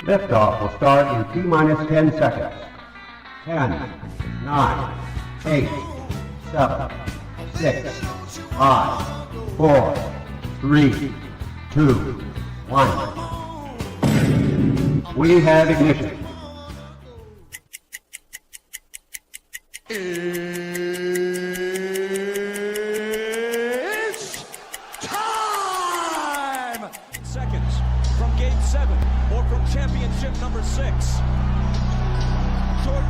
Liftoff will start in T-minus 10 seconds. 10, 9, 8, 7, 6, 5, 4, 3, 2, 1. We have ignition. It's time! Seconds from game 7 or from championship number 6. Jordan,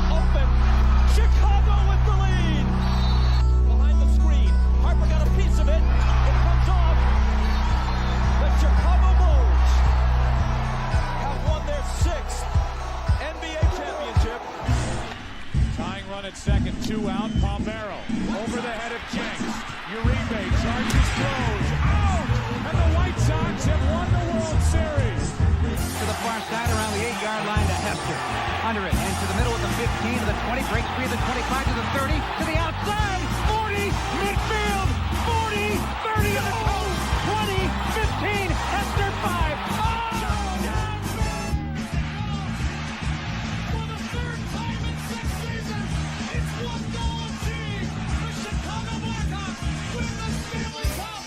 open, Chicago with the lead! Behind the screen, Harper got a piece of it, it comes off. The Chicago Bulls have won their 6th NBA championship. Tying run at second, 2 out, Palmero over the head of Jenks. Uribe charges, throws, out! And the White Sox have won the World Series. To the far side around the 8-yard line to Hester. Under it, and to the middle of the 15, to the 20, breaks free of the 25, to the 30, to the outside, 40, midfield, 40, 30 on the coast, 20, 15, Hester 5. For the 3rd time in 6 seasons, it's one goal achieved. The Chicago Blackhawks win the Stanley Cup.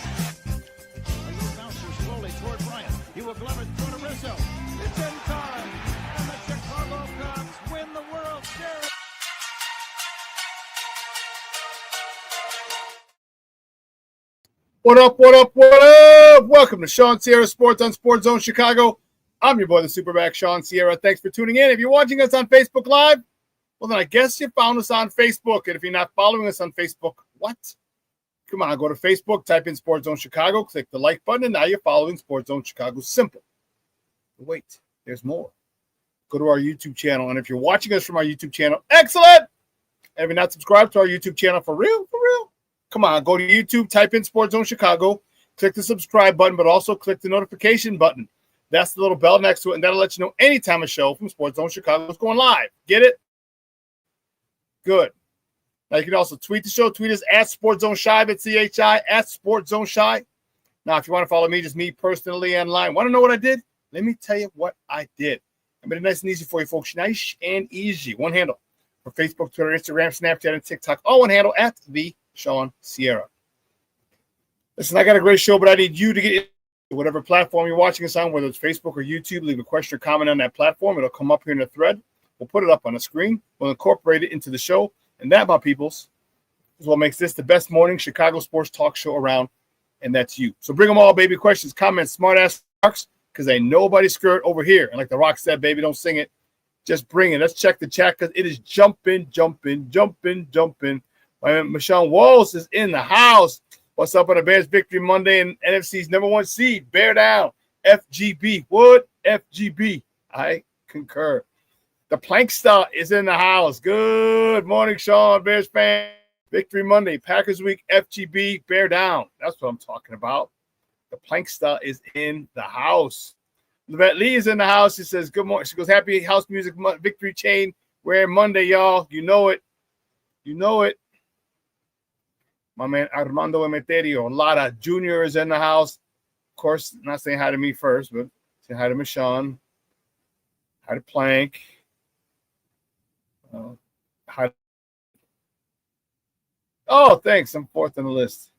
A little bouncer slowly toward Bryant. He will glove it toward Rizzo. It's in time, and the Chicago Cubs win the World Series. What up, what up, what up? Welcome to ShawnSierraSports on Sports Zone Chicago. I'm your boy, the SuperBack, Shawn Sierra. Thanks for tuning in. If you're watching us on Facebook Live, well, then I guess you found us on Facebook. And if you're not following us on Facebook, what? Come on, go to Facebook, type in Sports Zone Chicago, click the like button, and now you're following Sports Zone Chicago. Simple. But wait, there's more. Go to our YouTube channel. And if you're watching us from our YouTube channel, excellent. And if you're not subscribed to our YouTube channel, for real, come on, go to YouTube, type in Sports Zone Chicago, click the subscribe button, but also click the notification button. That's the little bell next to it, and that'll let you know anytime a show from Sports Zone Chicago is going live. Get it? Good. Now, you can also tweet the show. Tweet us at Sports Zone Shy, that's CHI, at Sports Zone Shy. Now, if you want to follow me, just me personally online. Want to know what I did? Let me tell you what I did. I made it nice and easy for you folks. Nice and easy. One handle for Facebook, Twitter, Instagram, Snapchat, and TikTok. All one handle at the Shawn Sierra. Listen, I got a great show, but I need you to get in whatever platform you're watching us on, whether it's Facebook or YouTube. Leave a question or comment on that platform. It'll come up here in the thread. We'll put it up on the screen. We'll incorporate it into the show. And that, my peoples, is what makes this the best morning Chicago sports talk show around, and that's you. So bring them all, baby. Questions, comments, smart-ass remarks, because ain't nobody scared over here. And like The Rock said, baby, don't sing it. Just bring it. Let's check the chat, because it is jumping. Michelle Walls is in the house. What's up on the Bears Victory Monday and NFC's number 1 seed? Bear down. FGB. What? FGB. I concur. The Plankster is in the house. Good morning, Shawn, Bears fan. Victory Monday, Packers Week, FGB, bear down. That's what I'm talking about. The Plankster is in the house. Levette Lee is in the house. She says, good morning. She goes, happy house music victory chain. We're Monday, y'all. You know it. You know it. My man Armando Emeterio. Lara Jr. is in the house. Of course, not saying hi to me first, but saying hi to Michonne. Hi to Plank. Hi. Oh, thanks. I'm 4th on the list.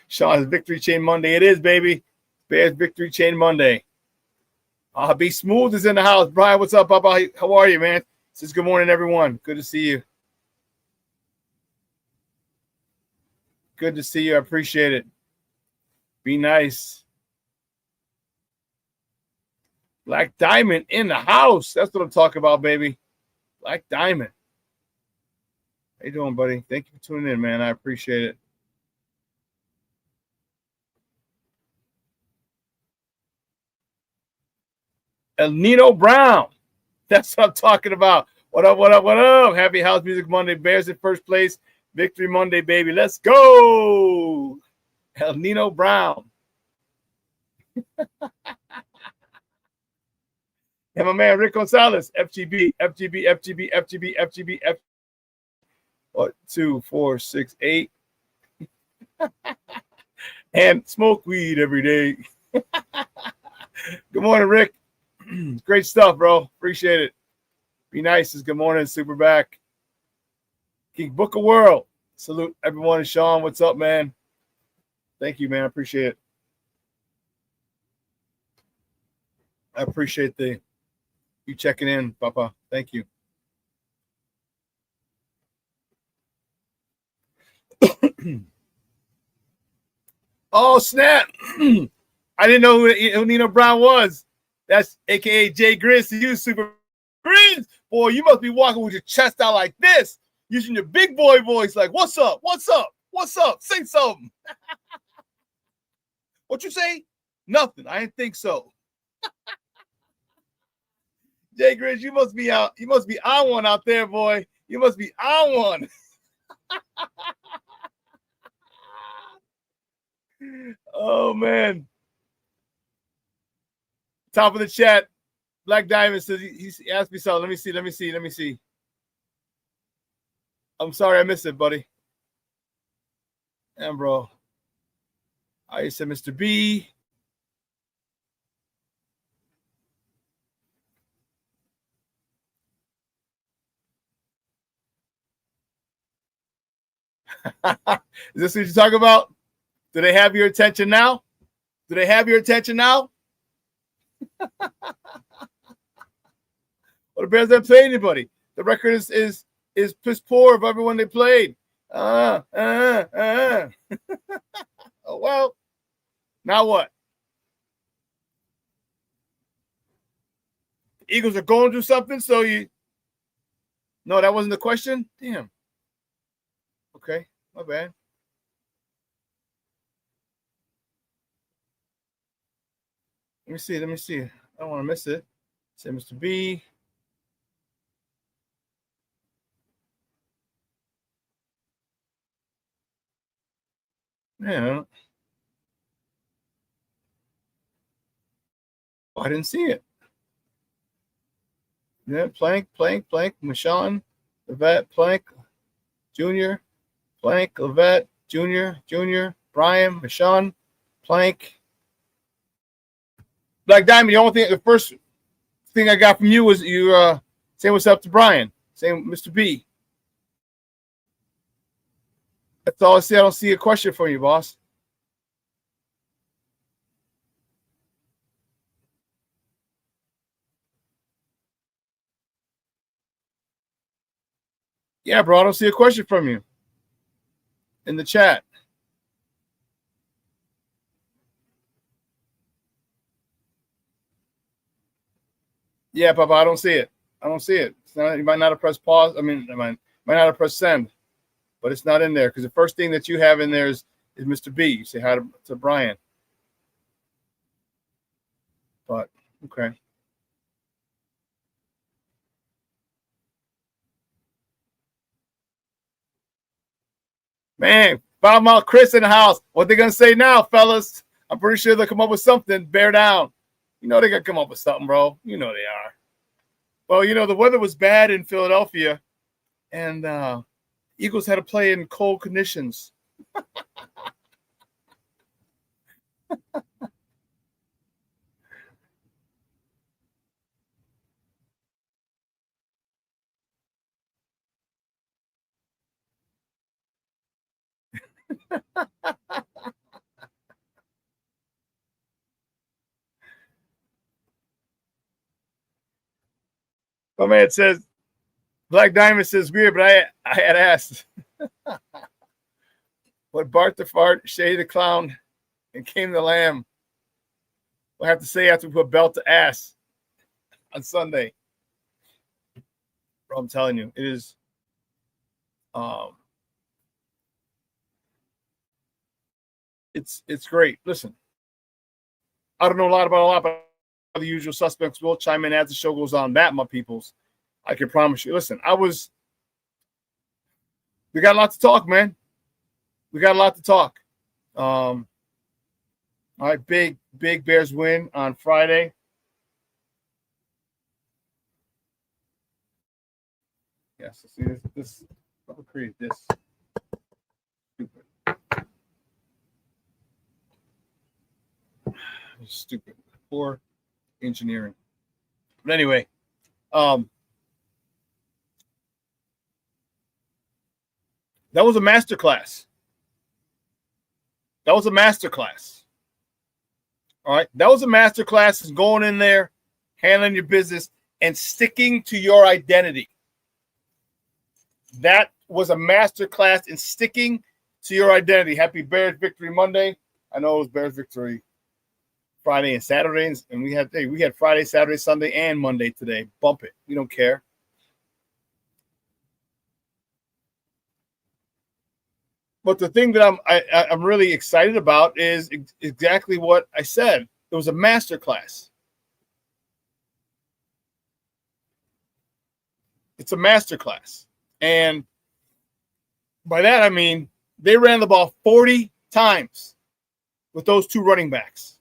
Sean's Victory Chain Monday. It is, baby. Bears Victory Chain Monday. Be Smooth is in the house. Brian, what's up, Papa? How are you, man? Says good morning, everyone. Good to see you. Good to see you. I appreciate it. Be nice. Black Diamond in the house. That's what I'm talking about, baby. Black Diamond. How you doing, buddy? Thank you for tuning in, man. I appreciate it. El Nino Brown. That's what I'm talking about. What up, what up, what up? Happy House Music Monday. Bears in first place. Victory Monday, baby. Let's go. El Nino Brown. And my man Rick Gonzalez, FGB. 1, 2, 4, 6, 8. and smoke weed every day. Good morning, Rick. Great stuff, bro. Appreciate it. Be nice. Good morning, SuperBack. King Book of World. Salute everyone. Shawn, what's up, man? Thank you, man. I appreciate it. I appreciate you checking in, Papa. Thank you. Oh, snap. I didn't know who Nino Brown was. That's a.k.a. Jay Grizz to you, Super Grizz. Boy, you must be walking with your chest out like this, using your big boy voice like, what's up? What's up? What's up? Say something. What you say? Nothing. I didn't think so. Jay Grizz, you must be out. You must be on one out there, boy. You must be on one. Oh, man. Top of the chat. Black Diamond says he asked me something. Let me see. I'm sorry I missed it, buddy. And bro. I said Mr. B. Is this what you're talking about? Do they have your attention now? Well, the Bears didn't play anybody. The record is piss poor of everyone they played. Oh, well. Now what? The Eagles are going to do something, so you... No, that wasn't the question? Damn. Okay, my bad. Let me see. I don't want to miss it. Say Mr. B. Yeah. Oh, I didn't see it. Yeah, Plank, Shawn, Levette, Plank, Jr., Plank, Levette, Jr., Brian, Shawn, Plank. Black Diamond, the first thing I got from you was you saying what's up to Brian, saying Mr. B. That's all I see. I don't see a question from you, boss. Yeah, bro, I don't see a question from you in the chat. Yeah, Papa, I don't see it. You might not have pressed pause. I mean, might not have pressed send, but it's not in there because the first thing that you have in there is Mr. B. You say hi to Brian. But, okay. Man, Foulmouth Chris in the house. What they going to say now, fellas? I'm pretty sure they'll come up with something. Bear down. You know they're going to come up with something, bro. You know they are. Well, the weather was bad in Philadelphia, and Eagles had to play in cold conditions. My man says, Black Diamond says weird, but I had asked. What Bart the Fart, Shay the Clown, and Came the Lamb will have to say after we put belt to ass on Sunday. Bro, I'm telling you, it is it's great. Listen, I don't know a lot, but the usual suspects will chime in as the show goes on. That, my peoples, I can promise you. Listen, we got a lot to talk, man. All right, big Bears win on Friday. Yes, see this. I'll create this. Stupid. Stupid. Poor engineering. But anyway, that was a masterclass. That was a masterclass. All right. That was a masterclass is going in there, handling your business, and sticking to your identity. That was a masterclass in sticking to your identity. Happy Bears Victory Monday. I know it was Bears Victory Friday and Saturday, and we had Friday, Saturday, Sunday, and Monday today. Bump it. We don't care. But the thing that I'm really excited about is exactly what I said. It was a masterclass. It's a masterclass. And by that, I mean they ran the ball 40 times with those two running backs.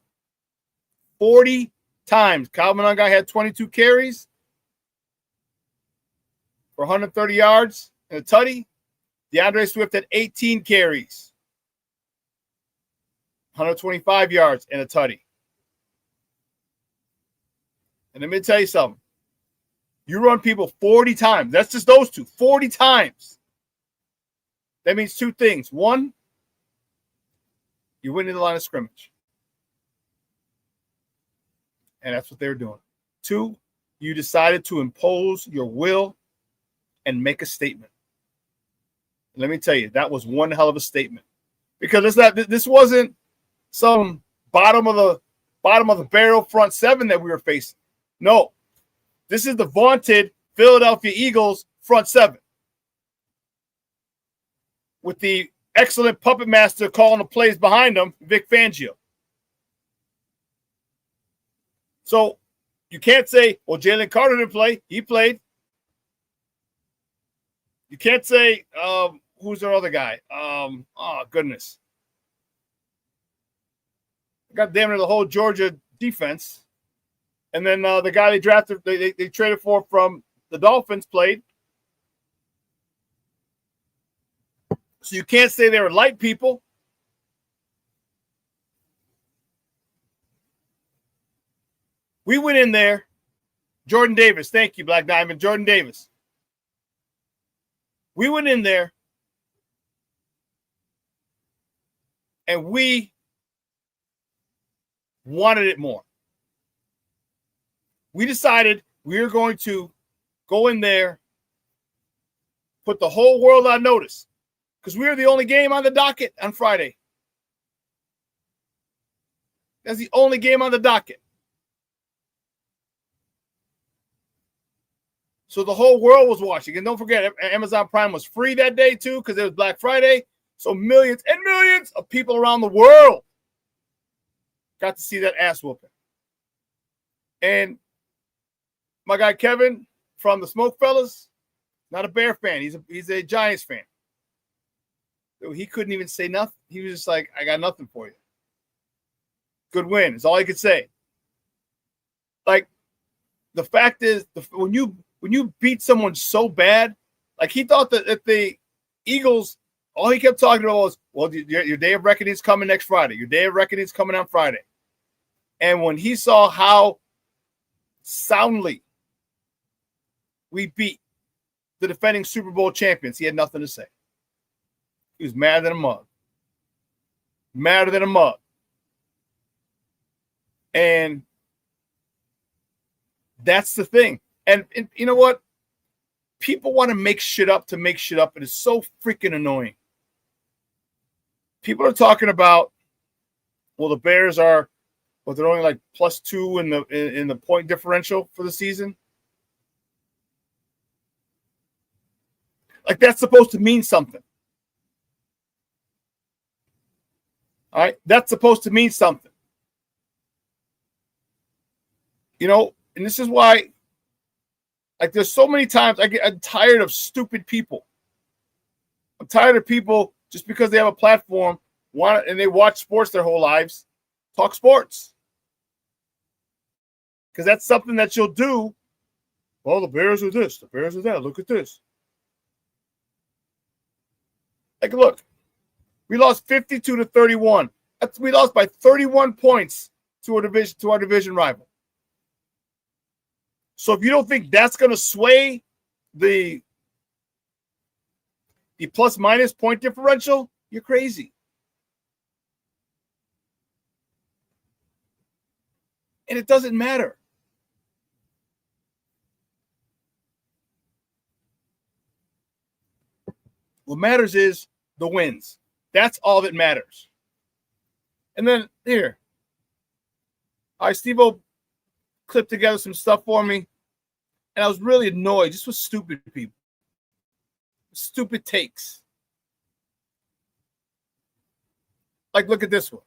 40 times. Calvin Ungai had 22 carries for 130 yards and a tutty. DeAndre Swift had 18 carries, 125 yards, and a tutty. And let me tell you something. You run people 40 times. That's just those two, 40 times. That means two things. One, you're winning the line of scrimmage. And that's what they were doing. Two, you decided to impose your will and make a statement. Let me tell you, that was one hell of a statement. Because this wasn't some bottom of the barrel front seven that we were facing. No. This is the vaunted Philadelphia Eagles front seven. With the excellent puppet master calling the plays behind them, Vic Fangio. So you can't say, well, Jalen Carter didn't play. He played. You can't say, who's their other guy? Oh, goodness. God damn it, the whole Georgia defense. And then the guy they drafted, they traded for from the Dolphins played. So you can't say they were light people. We went in there. Jordan Davis. Thank you, Black Diamond. Jordan Davis. We went in there and we wanted it more. We decided we were going to go in there, put the whole world on notice, because we were the only game on the docket on Friday. That's the only game on the docket. So the whole world was watching. And don't forget, Amazon Prime was free that day too because it was Black Friday. So millions and millions of people around the world got to see that ass whooping. And my guy Kevin from the Smoke Fellas, not a Bear fan. He's a Giants fan. So he couldn't even say nothing. He was just like, I got nothing for you. Good win. Is all he could say. Like, the fact is, when you beat someone so bad, like he thought that the Eagles, all he kept talking about was, well, your day of reckoning is coming next Friday. Your day of reckoning is coming on Friday. And when he saw how soundly we beat the defending Super Bowl champions, he had nothing to say. He was madder than a mug. Madder than a mug. And that's the thing. And you know what? People want to make shit up to make shit up. It is so freaking annoying. People are talking about, well, the Bears are, well, they're only like +2 in the point differential for the season. Like, that's supposed to mean something. All right? That's supposed to mean something. You know, and this is why, like, there's so many times I'm tired of stupid people. I'm tired of people just because they have a platform and they watch sports their whole lives, talk sports. Because that's something that you'll do. Well, the Bears are this, the Bears are that. Look at this. Like, look, we lost 52-31. We lost by 31 points to our division rival. So if you don't think that's going to sway the plus-minus point differential, you're crazy. And it doesn't matter. What matters is the wins. That's all that matters. And then here, all right, Steve-O clipped together some stuff for me, and I was really annoyed just with stupid people. Stupid takes. Like, look at this one.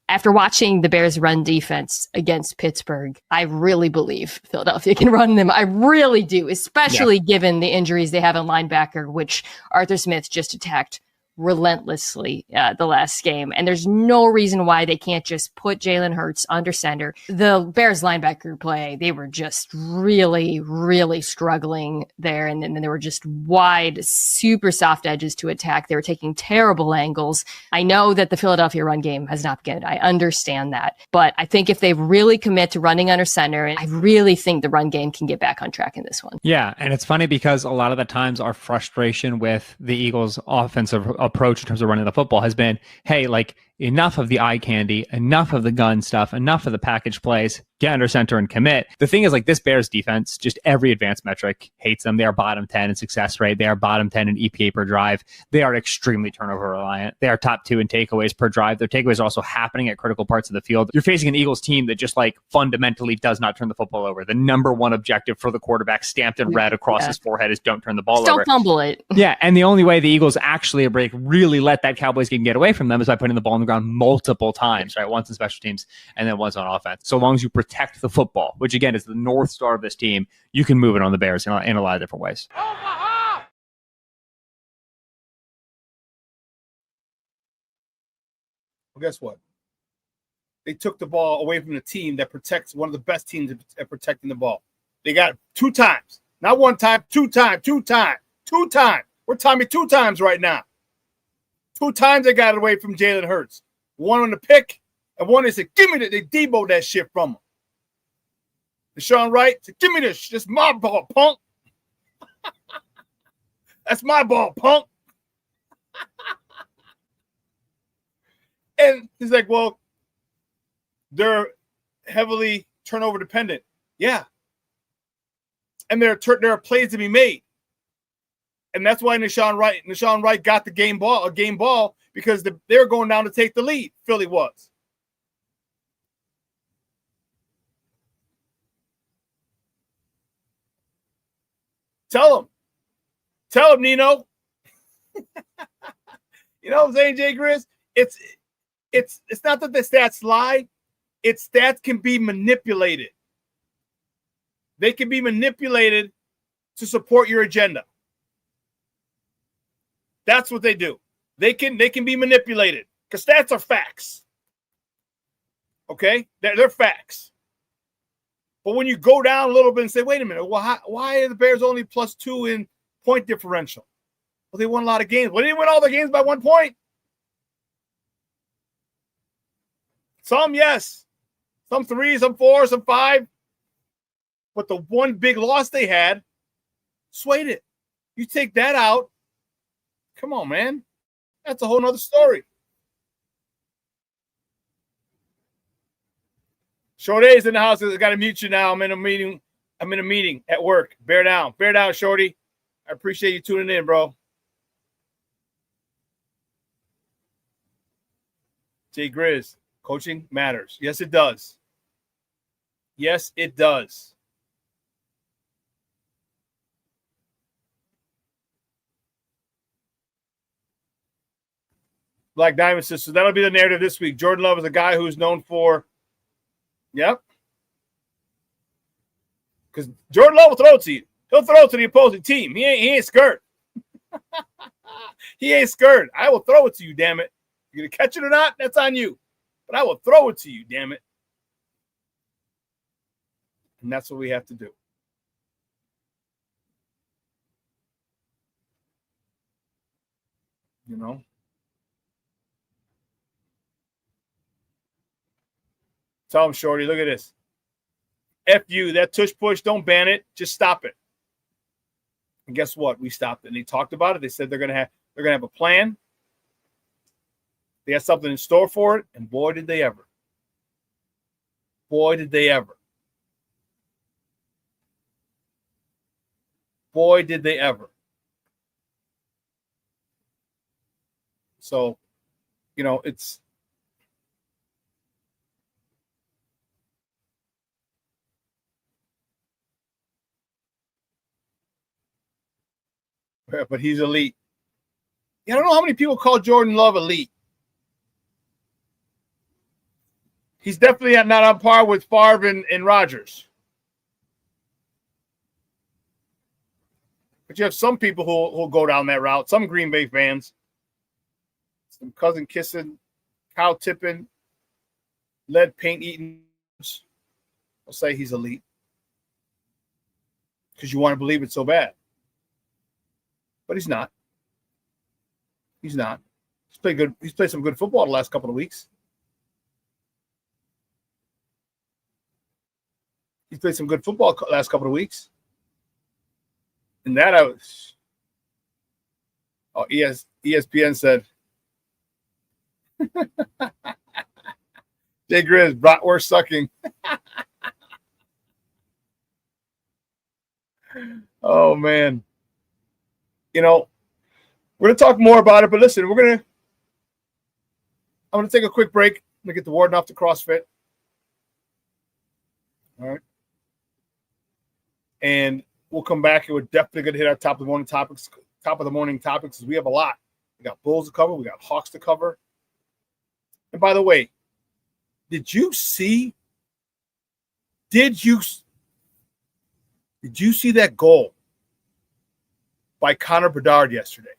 After watching the Bears run defense against Pittsburgh, I really believe Philadelphia can run them. I really do, especially given the injuries they have in linebacker, which Arthur Smith just attacked relentlessly the last game. And there's no reason why they can't just put Jalen Hurts under center. The Bears linebacker play, they were just really, really struggling there. And then they were just wide, super soft edges to attack. They were taking terrible angles. I know that the Philadelphia run game has not been good. I understand that. But I think if they really commit to running under center, I really think the run game can get back on track in this one. Yeah, and it's funny because a lot of the times our frustration with the Eagles' offensive approach in terms of running the football has been, hey, like, enough of the eye candy, enough of the gun stuff, enough of the package plays, get under center and commit. The thing is, like, this Bears defense, just every advanced metric hates them. They are bottom 10 in success rate. They are bottom 10 in EPA per drive. They are extremely turnover reliant. They are top 2 in takeaways per drive. Their takeaways are also happening at critical parts of the field. You're facing an Eagles team that just, like, fundamentally does not turn the football over. The number one objective for the quarterback stamped in red across his forehead is don't turn the ball over. Don't fumble it. Yeah, and the only way the Eagles actually really let that Cowboys game get away from them is by putting the ball on the ground multiple times, right? Once in special teams and then once on offense. So long as you protect the football, which again is the North Star of this team, you can move it on the Bears in a lot of different ways. Well, guess what? They took the ball away from the team that protects one of the best teams at protecting the ball. They got it 2 times. Not 1 time, 2 times. 2 times. We're timing 2 times right now. 2 times they got it away from Jalen Hurts. 1 on the pick, and 1 they said, give me that. They deboed that shit from him. Deshaun Wright said, give me this. This is my ball, punk. That's my ball, punk. And he's like, well, they're heavily turnover dependent. Yeah. And there are plays to be made. And that's why Deshaun Wright got a game ball, because they were going down to take the lead. Philly was. Tell him, Nino. You know what I'm saying, Jay Grizz? It's not that the stats lie. It's stats can be manipulated. They can be manipulated to support your agenda. That's what they do. They can be manipulated because stats are facts. Okay? They're facts. But when you go down a little bit and say, wait a minute, well, why are the Bears only +2 in point differential? Well, they won a lot of games. Well, they didn't win all the games by 1 point. Some, yes. Some 3, some 4, some 5. But the one big loss they had swayed it. You take that out. Come on, man. That's a whole nother story. Shorty's in the house. I got to mute you now. I'm in a meeting at work. Bear down, Shorty. I appreciate you tuning in, bro. Jay Grizz, coaching matters. Yes, it does. Yes, it does. Black Diamond says, so that'll be the narrative this week. Jordan Love is a guy who's known for, yep. Because Jordan Love will throw it to you. He'll throw it to the opposing team. He ain't scared. He ain't scared. I will throw it to you, damn it. You're going to catch it or not, that's on you. But I will throw it to you, damn it. And that's what we have to do. You know? Tell him, Shorty, look at this. F you, that tush push, don't ban it. Just stop it. And guess what? We stopped it. And they talked about it. They said they're gonna have a plan. They had something in store for it, and boy, did they ever. Boy, did they ever. Boy, did they ever. So, it's but he's elite. I don't know how many people call Jordan Love elite. He's definitely not on par with Favre and Rodgers. But you have some people who'll go down that route. Some Green Bay fans. Some cousin kissing, cow tipping, lead paint eating. I'll say he's elite. Because you want to believe it so bad. But he's not. He's not. He's played some good football the last couple of weeks. He's played some good football the last couple of weeks. And that ESPN said, Jay Grizz, bratwurst sucking. Oh, man. We're going to talk more about it, but listen, I'm going to take a quick break. I'm going to get the warden off the CrossFit. All right. And we'll come back and we're definitely going to hit our top of the morning topics because we have a lot. We got Bulls to cover. We got Hawks to cover. And by the way, did you see that goal by Connor Bedard yesterday?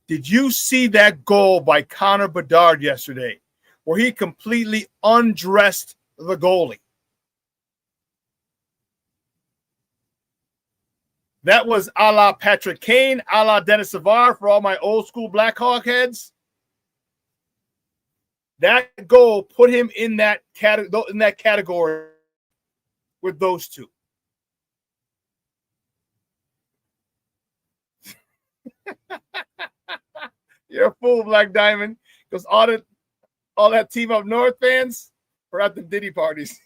Did you see that goal by Connor Bedard yesterday where he completely undressed the goalie? That was a la Patrick Kane, a la Dennis Savard for all my old school Blackhawk heads. That goal put him in that category with those two. You're a fool, Black Diamond, because all that Team Up North fans were at the Diddy parties.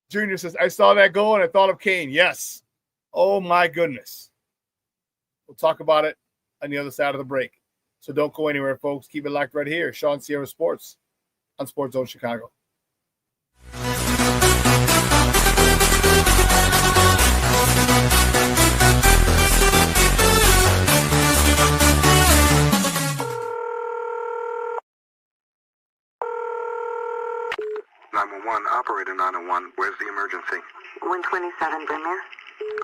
Junior says, I saw that goal and I thought of Kane. Yes. Oh, my goodness. We'll talk about it on the other side of the break. So don't go anywhere, folks. Keep it locked right here. Shawn Sierra Sports on Sports Zone Chicago. Operator 901, where's the emergency? 127 Brynmere.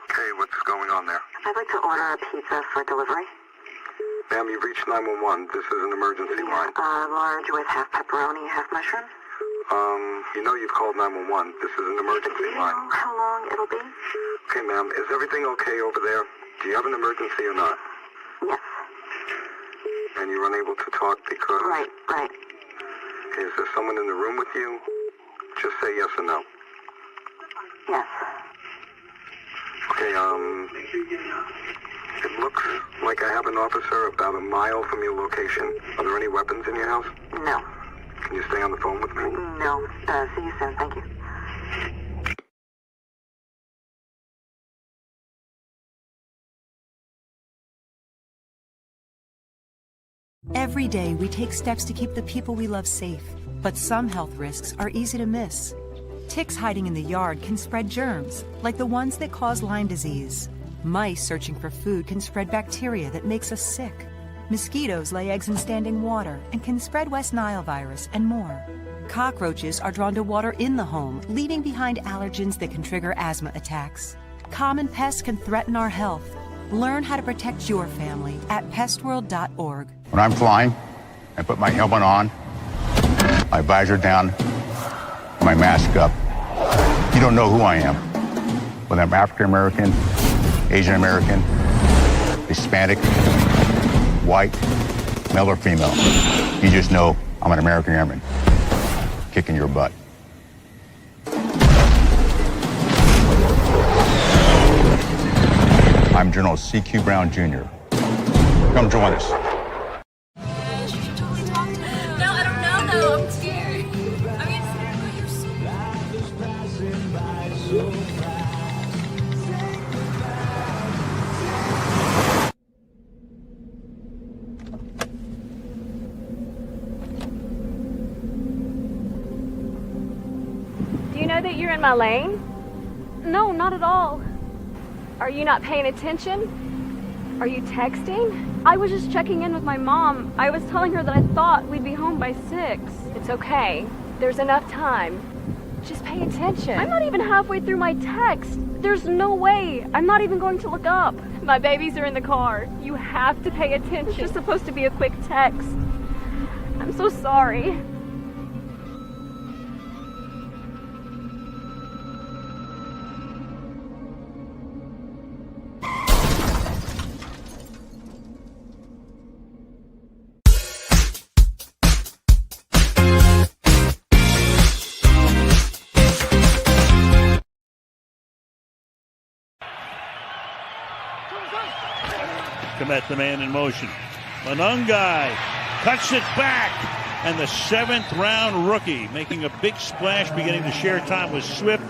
Okay, what's going on there? I'd like to order a pizza for delivery. Ma'am, you've reached 911. This is an emergency line. Large with half pepperoni, half mushroom. You've called 911. This is an emergency line. Do you know how long it'll be? Okay, ma'am, is everything okay over there? Do you have an emergency or not? Yes. And you're unable to talk because... Right. Okay, is there someone in the room with you? Just say yes or no. Yes. Okay, it looks like I have an officer about a mile from your location. Are there any weapons in your house? No. Can you stay on the phone with me? No. See you soon. Thank you. Every day, we take steps to keep the people we love safe, but some health risks are easy to miss. Ticks hiding in the yard can spread germs, like the ones that cause Lyme disease. Mice searching for food can spread bacteria that makes us sick. Mosquitoes lay eggs in standing water and can spread West Nile virus and more. Cockroaches are drawn to water in the home, leaving behind allergens that can trigger asthma attacks. Common pests can threaten our health. Learn how to protect your family at pestworld.org. When I'm flying, I put my helmet on, my visor down, my mask up. You don't know who I am. Whether I'm African American, Asian American, Hispanic, white, male or female. You just know I'm an American airman kicking your butt. I'm General C.Q. Brown Jr. Come join us. No, I don't know though. I'm scared. I mean, you're so Do you know that you're in my lane? No, not at all. Are you not paying attention? Are you texting? I was just checking in with my mom. I was telling her that I thought we'd be home by 6. It's okay. There's enough time. Just pay attention. I'm not even halfway through my text. There's no way. I'm not even going to look up. My babies are in the car. You have to pay attention. It's just supposed to be a quick text. I'm so sorry. Komet, the man in motion. Manungai cuts it back, and the 7th round rookie making a big splash, beginning to share time with Swift.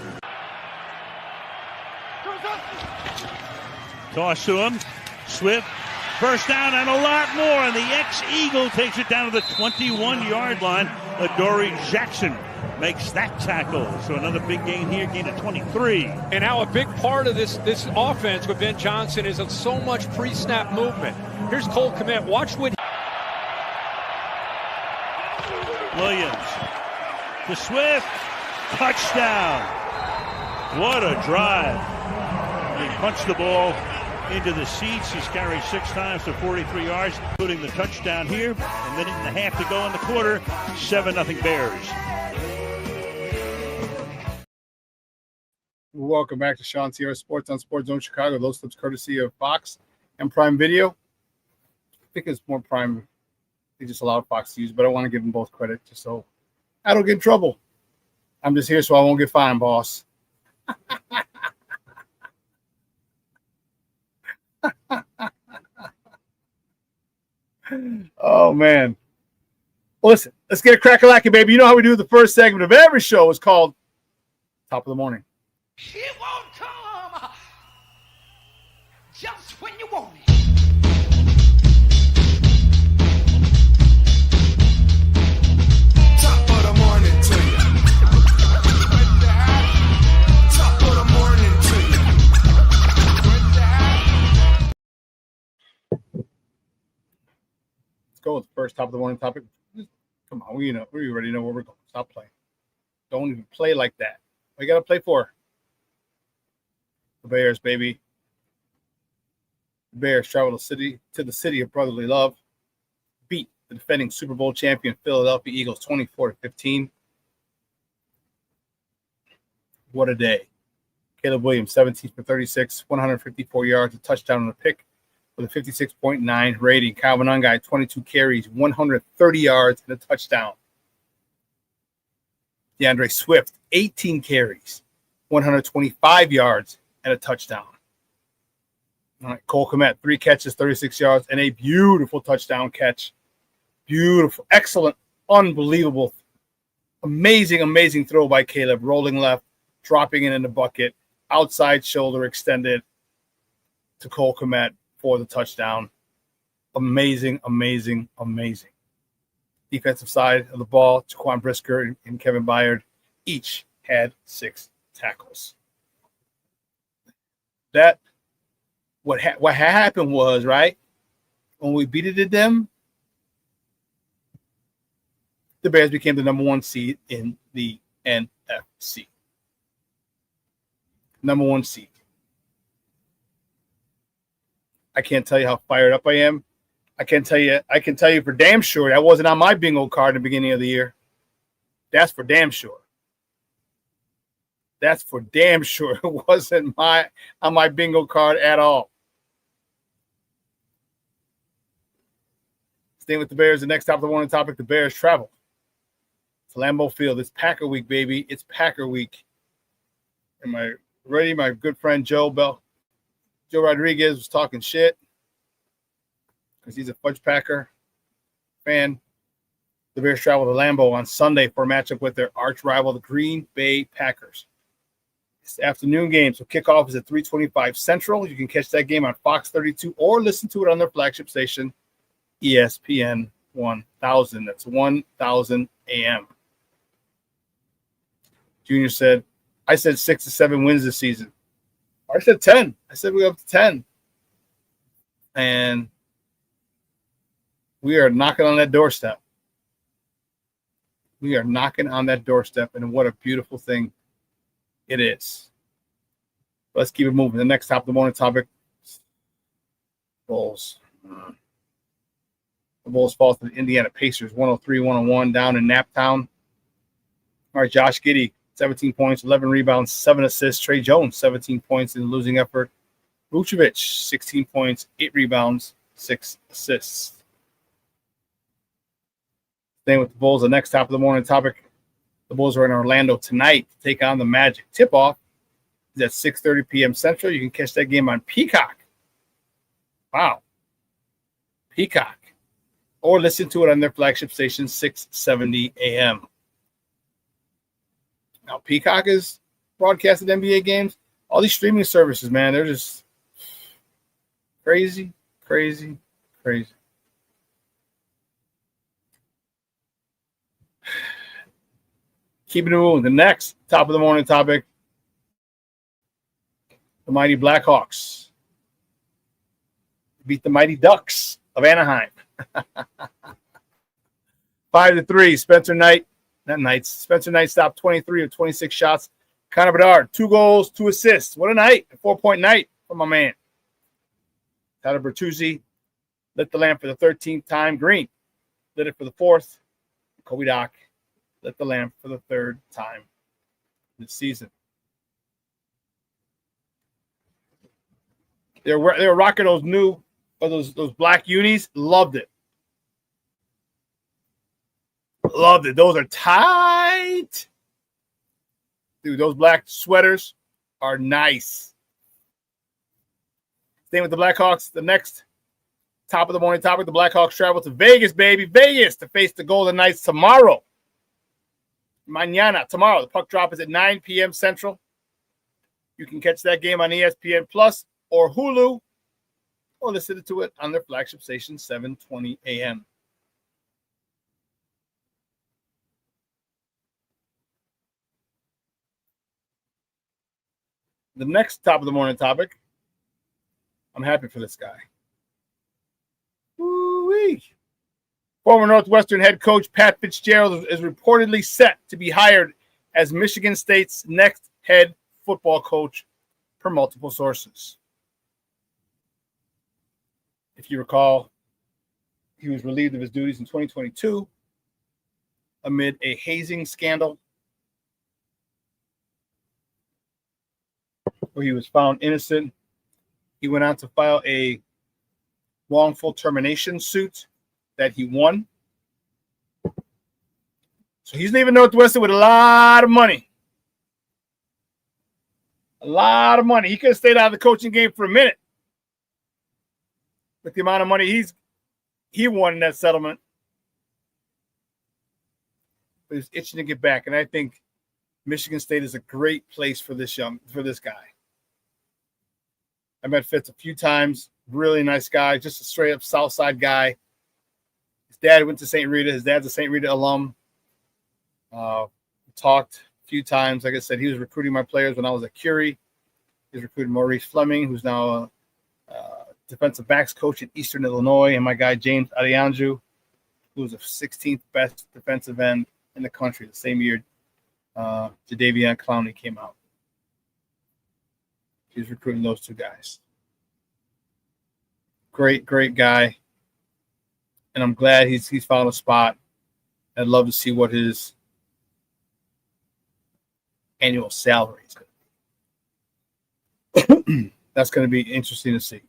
Toss to him. Swift, first down and a lot more, and the ex-Eagle takes it down to the 21-yard line. Adoree Jackson makes that tackle. So another big gain here, gain of 23. And how a big part of this offense with Ben Johnson is so much pre-snap movement. Here's Cole Kmet. Watch what Williams to Swift. Touchdown. What a drive. He punched the ball into the seats. He's carried 6 times for 43 yards, including the touchdown here. A minute and a half to go in the quarter. 7-0 Bears. Welcome back to ShawnSierraSports on Sports Zone Chicago. Those clips courtesy of Fox and Prime Video. I think it's more Prime. They just allowed Fox to use, but I want to give them both credit just so I don't get in trouble. I'm just here so I won't get fined, boss. Oh, man. Well, listen, let's get a crack-a-lacky, baby. You know how we do the first segment of every show is called Top of the Morning. It won't come just when you want it. Top of the morning to you. Top of the morning to you. Let's go with the first top of the morning topic. Come on, we already know where we're going. Stop playing. Don't even play like that. What you got to play for? The Bears, baby. The Bears travel to the city of brotherly love. Beat the defending Super Bowl champion Philadelphia Eagles 24-15. What a day. Caleb Williams, 17 for 36, 154 yards, a touchdown and a pick with a 56.9 rating. Calvin Ungai, 22 carries, 130 yards, and a touchdown. DeAndre Swift, 18 carries, 125 yards, and a touchdown. All right, Cole Kmet, 3 catches, 36 yards, and a beautiful touchdown catch. Beautiful, excellent, unbelievable, amazing throw by Caleb, rolling left, dropping it in the bucket, outside shoulder extended to Cole Kmet for the touchdown. Amazing. Defensive side of the ball, Jaquan Brisker and Kevin Byard each had 6 tackles. What happened was, right, when we beat it at them, the Bears became the number 1 seed in the NFC. Number 1 seed. I can't tell you how fired up I am. I can tell you for damn sure that wasn't on my bingo card in the beginning of the year. That's for damn sure. That's for damn sure. It wasn't on my bingo card at all. Staying with the Bears, the next top of the morning topic, the Bears travel to Lambeau Field. It's Packer week, baby. It's Packer week. And my good friend Joe Rodriguez was talking shit because he's a Fudge Packer fan. The Bears travel to Lambeau on Sunday for a matchup with their arch rival, the Green Bay Packers. It's the afternoon game, so kickoff is at 3:25 Central. You can catch that game on Fox 32 or listen to it on their flagship station, ESPN 1000. That's 1000 AM. Junior said, I said 6 to 7 wins this season. I said 10. I said we're up to 10. And we are knocking on that doorstep. We are knocking on that doorstep, and what a beautiful thing it is. Let's keep it moving. The next top of the morning topic, Bulls. The Bulls fall to the Indiana Pacers, 103-101 down in Naptown. All right, Josh Giddey, 17 points, 11 rebounds, 7 assists. Trey Jones, 17 points in the losing effort. Vucevic, 16 points, 8 rebounds, 6 assists. Staying with the Bulls, the next top of the morning topic. The Bulls are in Orlando tonight to take on the Magic. Tip-off is at 6:30 p.m. Central. You can catch that game on Peacock. Wow. Peacock. Or listen to it on their flagship station, 670 a.m. Now, Peacock is broadcasting NBA games. All these streaming services, man, they're just crazy, crazy, crazy. Keeping it moving. The next top of the morning topic, the mighty Blackhawks beat the mighty Ducks of Anaheim. 5-3. Spencer Knight stopped 23 of 26 shots. Connor Bedard, 2 goals, 2 assists. What a night. A 4-point night for my man. Tyler Bertuzzi lit the lamp for the 13th time. Green lit it for the 4th. Kobe Doc lit the lamp for the 3rd time this season. They were rocking those black unis. Loved it. Loved it. Those are tight. Dude, those black sweaters are nice. Staying with the Blackhawks, the next top of the morning topic, the Blackhawks travel to Vegas, baby. Vegas to face the Golden Knights tomorrow. Mañana, tomorrow. The puck drop is at 9 p.m. Central. You can catch that game on ESPN Plus or Hulu, or listen to it on their flagship station, 7:20 a.m. The next top of the morning topic, I'm happy for this guy. Woo-wee. Former Northwestern head coach Pat Fitzgerald is reportedly set to be hired as Michigan State's next head football coach, per multiple sources. If you recall, he was relieved of his duties in 2022 amid a hazing scandal where he was found innocent. He went on to file a wrongful termination suit that he won. So he's leaving Northwestern with a lot of money. A lot of money. He could have stayed out of the coaching game for a minute with the amount of money he won in that settlement. But he's itching to get back, and I think Michigan State is a great place for this guy. I met Fitz a few times. Really nice guy, just a straight up South Side guy. His dad went to St. Rita. His dad's a St. Rita alum. Talked a few times. Like I said, he was recruiting my players when I was at Curie. He's recruiting Maurice Fleming, who's now a defensive backs coach at Eastern Illinois, and my guy James Adeyanju, who was the 16th best defensive end in the country the same year Jadeveon Clowney came out. He's recruiting those two guys. Great guy. And I'm glad he's found a spot. I'd love to see what his annual salary is going to be. That's going to be interesting to see.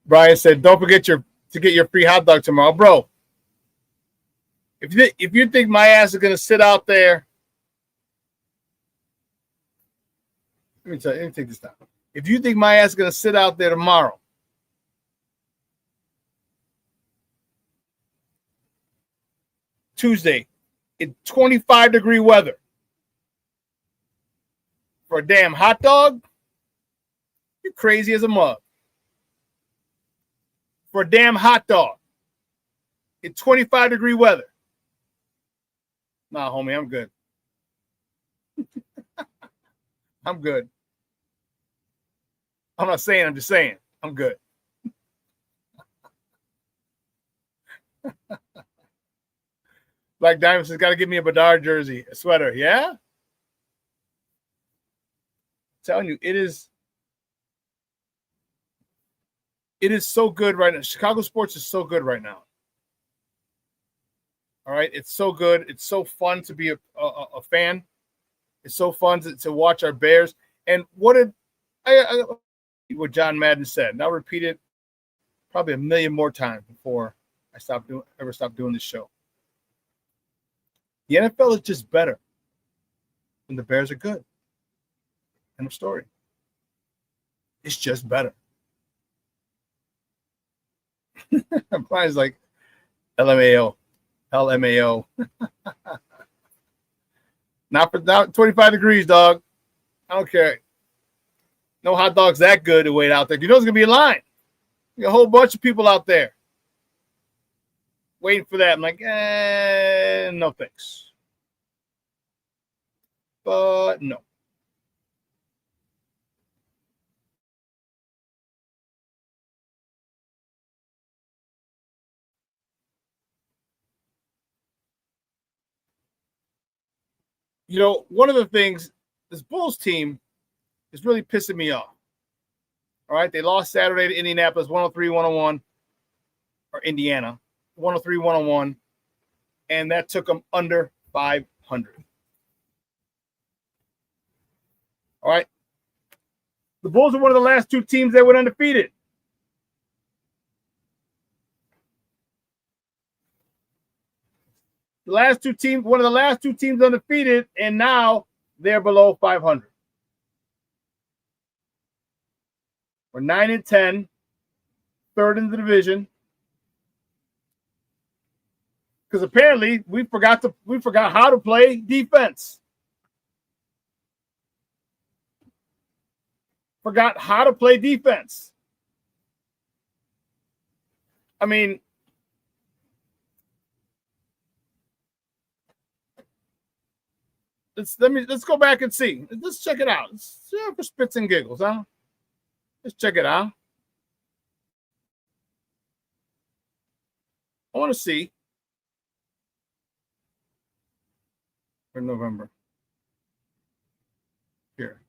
Brian said, "Don't forget to get your free hot dog tomorrow, bro." If you think my ass is gonna sit out there, let me take this down. If you think my ass is gonna sit out there tomorrow, Tuesday, in 25-degree weather, for a damn hot dog, you're crazy as a mug. For a damn hot dog in 25-degree weather. Nah, homie, I'm good. I'm good. I'm not saying, I'm just saying. I'm good. Black Diamond says, got to give me a Bedard jersey, a sweater. Yeah? I'm telling you, it is so good right now. Chicago sports is so good right now. All right? It's so good. It's so fun to be a fan. It's so fun to watch our Bears. And what John Madden said, and I'll repeat it probably a million more times before I ever stop doing this show. The NFL is just better when the Bears are good. End of story. It's just better. Brian's like, LMAO. Not 25 degrees, dog. I don't care. No hot dogs that good to wait out there. You know there's going to be a line. You got a whole bunch of people out there waiting for that. I'm like, no thanks. But no. You know, one of the things, this Bulls team is really pissing me off. All right, they lost Saturday to Indianapolis, 103-101, or Indiana, 103-101, and that took them under 500. All right, the Bulls are one of the last two teams that went undefeated. One of the last two teams undefeated, and now they're below 500. We're 9-10, third in the division. Because apparently we forgot how to play defense. Forgot how to play defense. I mean, let's go back and see. Let's check it out. Let's see for spits and giggles, huh? Let's check it out. I want to see for November. Here.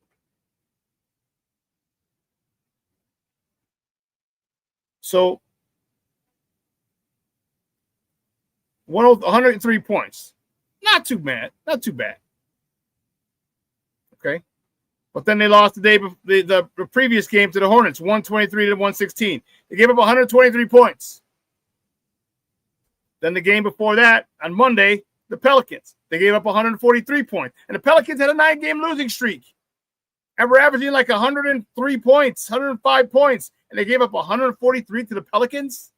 So 103 points. Not too bad. Not too bad. Okay. But then they lost the previous game to the Hornets, 123-116. They gave up 123 points. Then the game before that, on Monday, the Pelicans. They gave up 143 points. And the Pelicans had a 9-game losing streak. And we're averaging like 103 points, 105 points. And they gave up 143 to the Pelicans.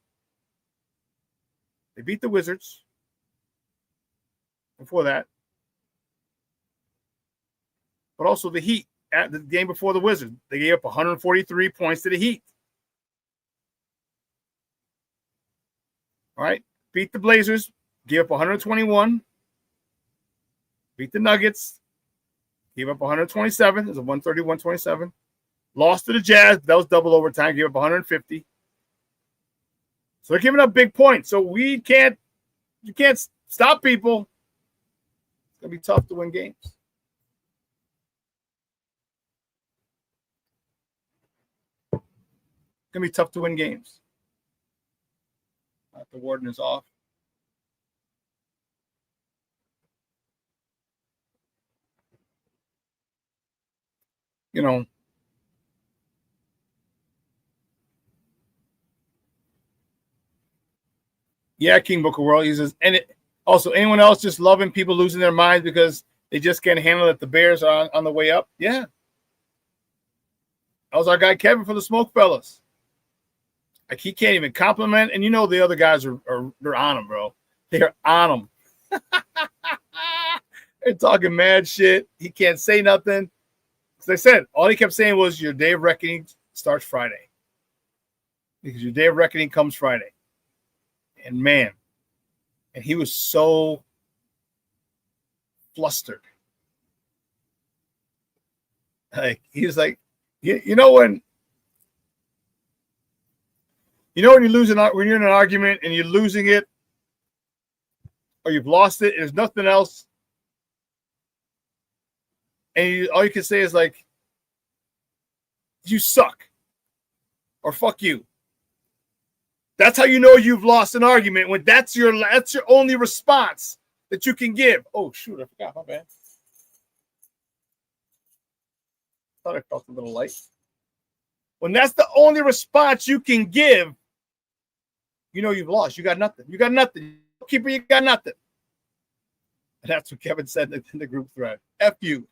They beat the Wizards. Before that. But also the Heat. At the game before the Wizards, they gave up 143 points to the Heat. All right. Beat the Blazers, gave up 121. Beat the Nuggets, gave up 127. It was a 130-127. Lost to the Jazz. That was double overtime, gave up 150. So they're giving up big points. So you can't stop people. It's going to be tough to win games. It's going to be tough to win games. The warden is off. You know, Yeah, King Booker World. He says, and also anyone else just loving people losing their minds because they just can't handle that the Bears are on the way up. Yeah. That was our guy Kevin for the Smoke Fellas. Like, he can't even compliment, and the other guys they're on him, bro. They're on him. They're talking mad shit. He can't say nothing. As I said, all he kept saying was, your day of reckoning starts Friday. Because your day of reckoning comes Friday. And man, and he was so flustered. Like, he was like, when you're when you're in an argument and you're losing it, or you've lost it, and there's nothing else, and all you can say is like, you suck, or fuck you. That's how you know you've lost an argument, when that's your only response that you can give. Oh shoot, I forgot. My bad. Thought I felt a little light. When that's the only response you can give, you've lost. You got nothing. You got nothing. Keeper, you got nothing. And that's what Kevin said in the group thread. F you.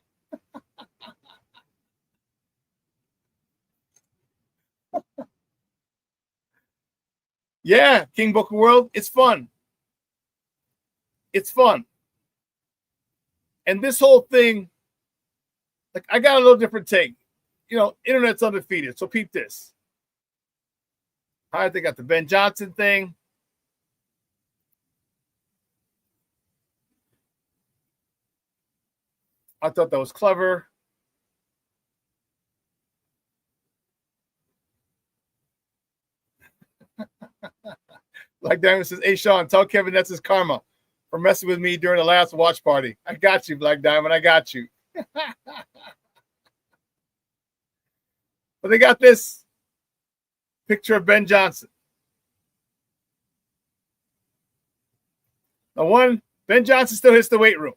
Yeah, King Booker World, it's fun. It's fun. And this whole thing, like, I got a little different take. Internet's undefeated, so peep this. All right, they got the Ben Johnson thing. I thought that was clever. Like Diamond says, hey, Shawn, tell Kevin that's his karma for messing with me during the last watch party. I got you, Black Diamond. I got you. But they got this picture of Ben Johnson. Now, Ben Johnson still hits the weight room.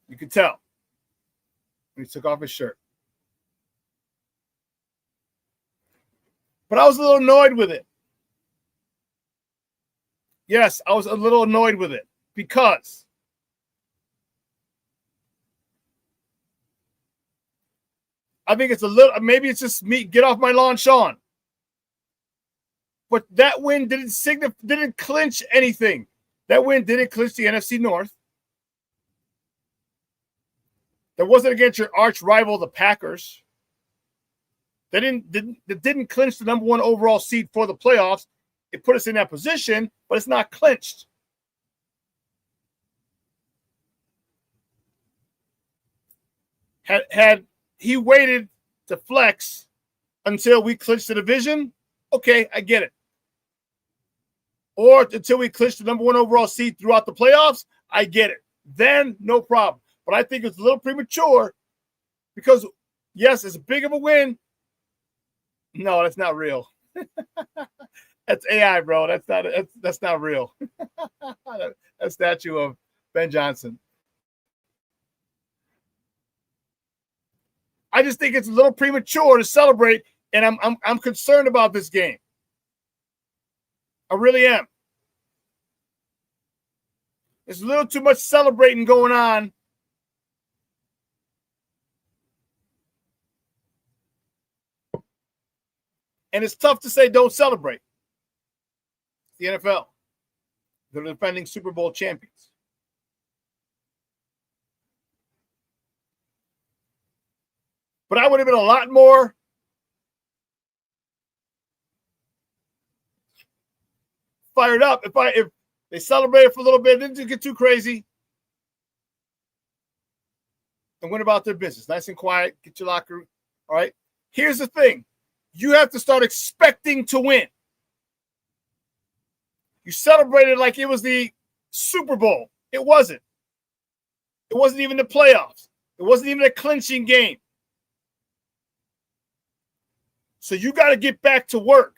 You could tell when he took off his shirt. But I was a little annoyed with it. Yes, I was a little annoyed with it because I think maybe it's just me, get off my lawn, Shawn. But that win didn't clinch anything. That win didn't clinch the NFC North. That wasn't against your arch rival, the Packers. They didn't clinch the number 1 overall seed for the playoffs. It put us in that position, but it's not clinched. Had he waited to flex until we clinched the division, okay, I get it. Or until we clinched the number 1 overall seed throughout the playoffs, I get it. Then, no problem. But I think it's a little premature because, yes, it's a big of a win. No, that's not real. That's AI, bro. That's not real. That statue of Ben Johnson. I just think it's a little premature to celebrate, and I'm concerned about this game. I really am. There's a little too much celebrating going on. And it's tough to say don't celebrate. The NFL. They're the defending Super Bowl champions. But I would have been a lot more fired up if they celebrated for a little bit, didn't get too crazy, and went about their business. Nice and quiet. Get your locker room. All right. Here's the thing. You have to start expecting to win. You celebrated like it was the Super Bowl. It wasn't. It wasn't even the playoffs. It wasn't even a clinching game. So you got to get back to work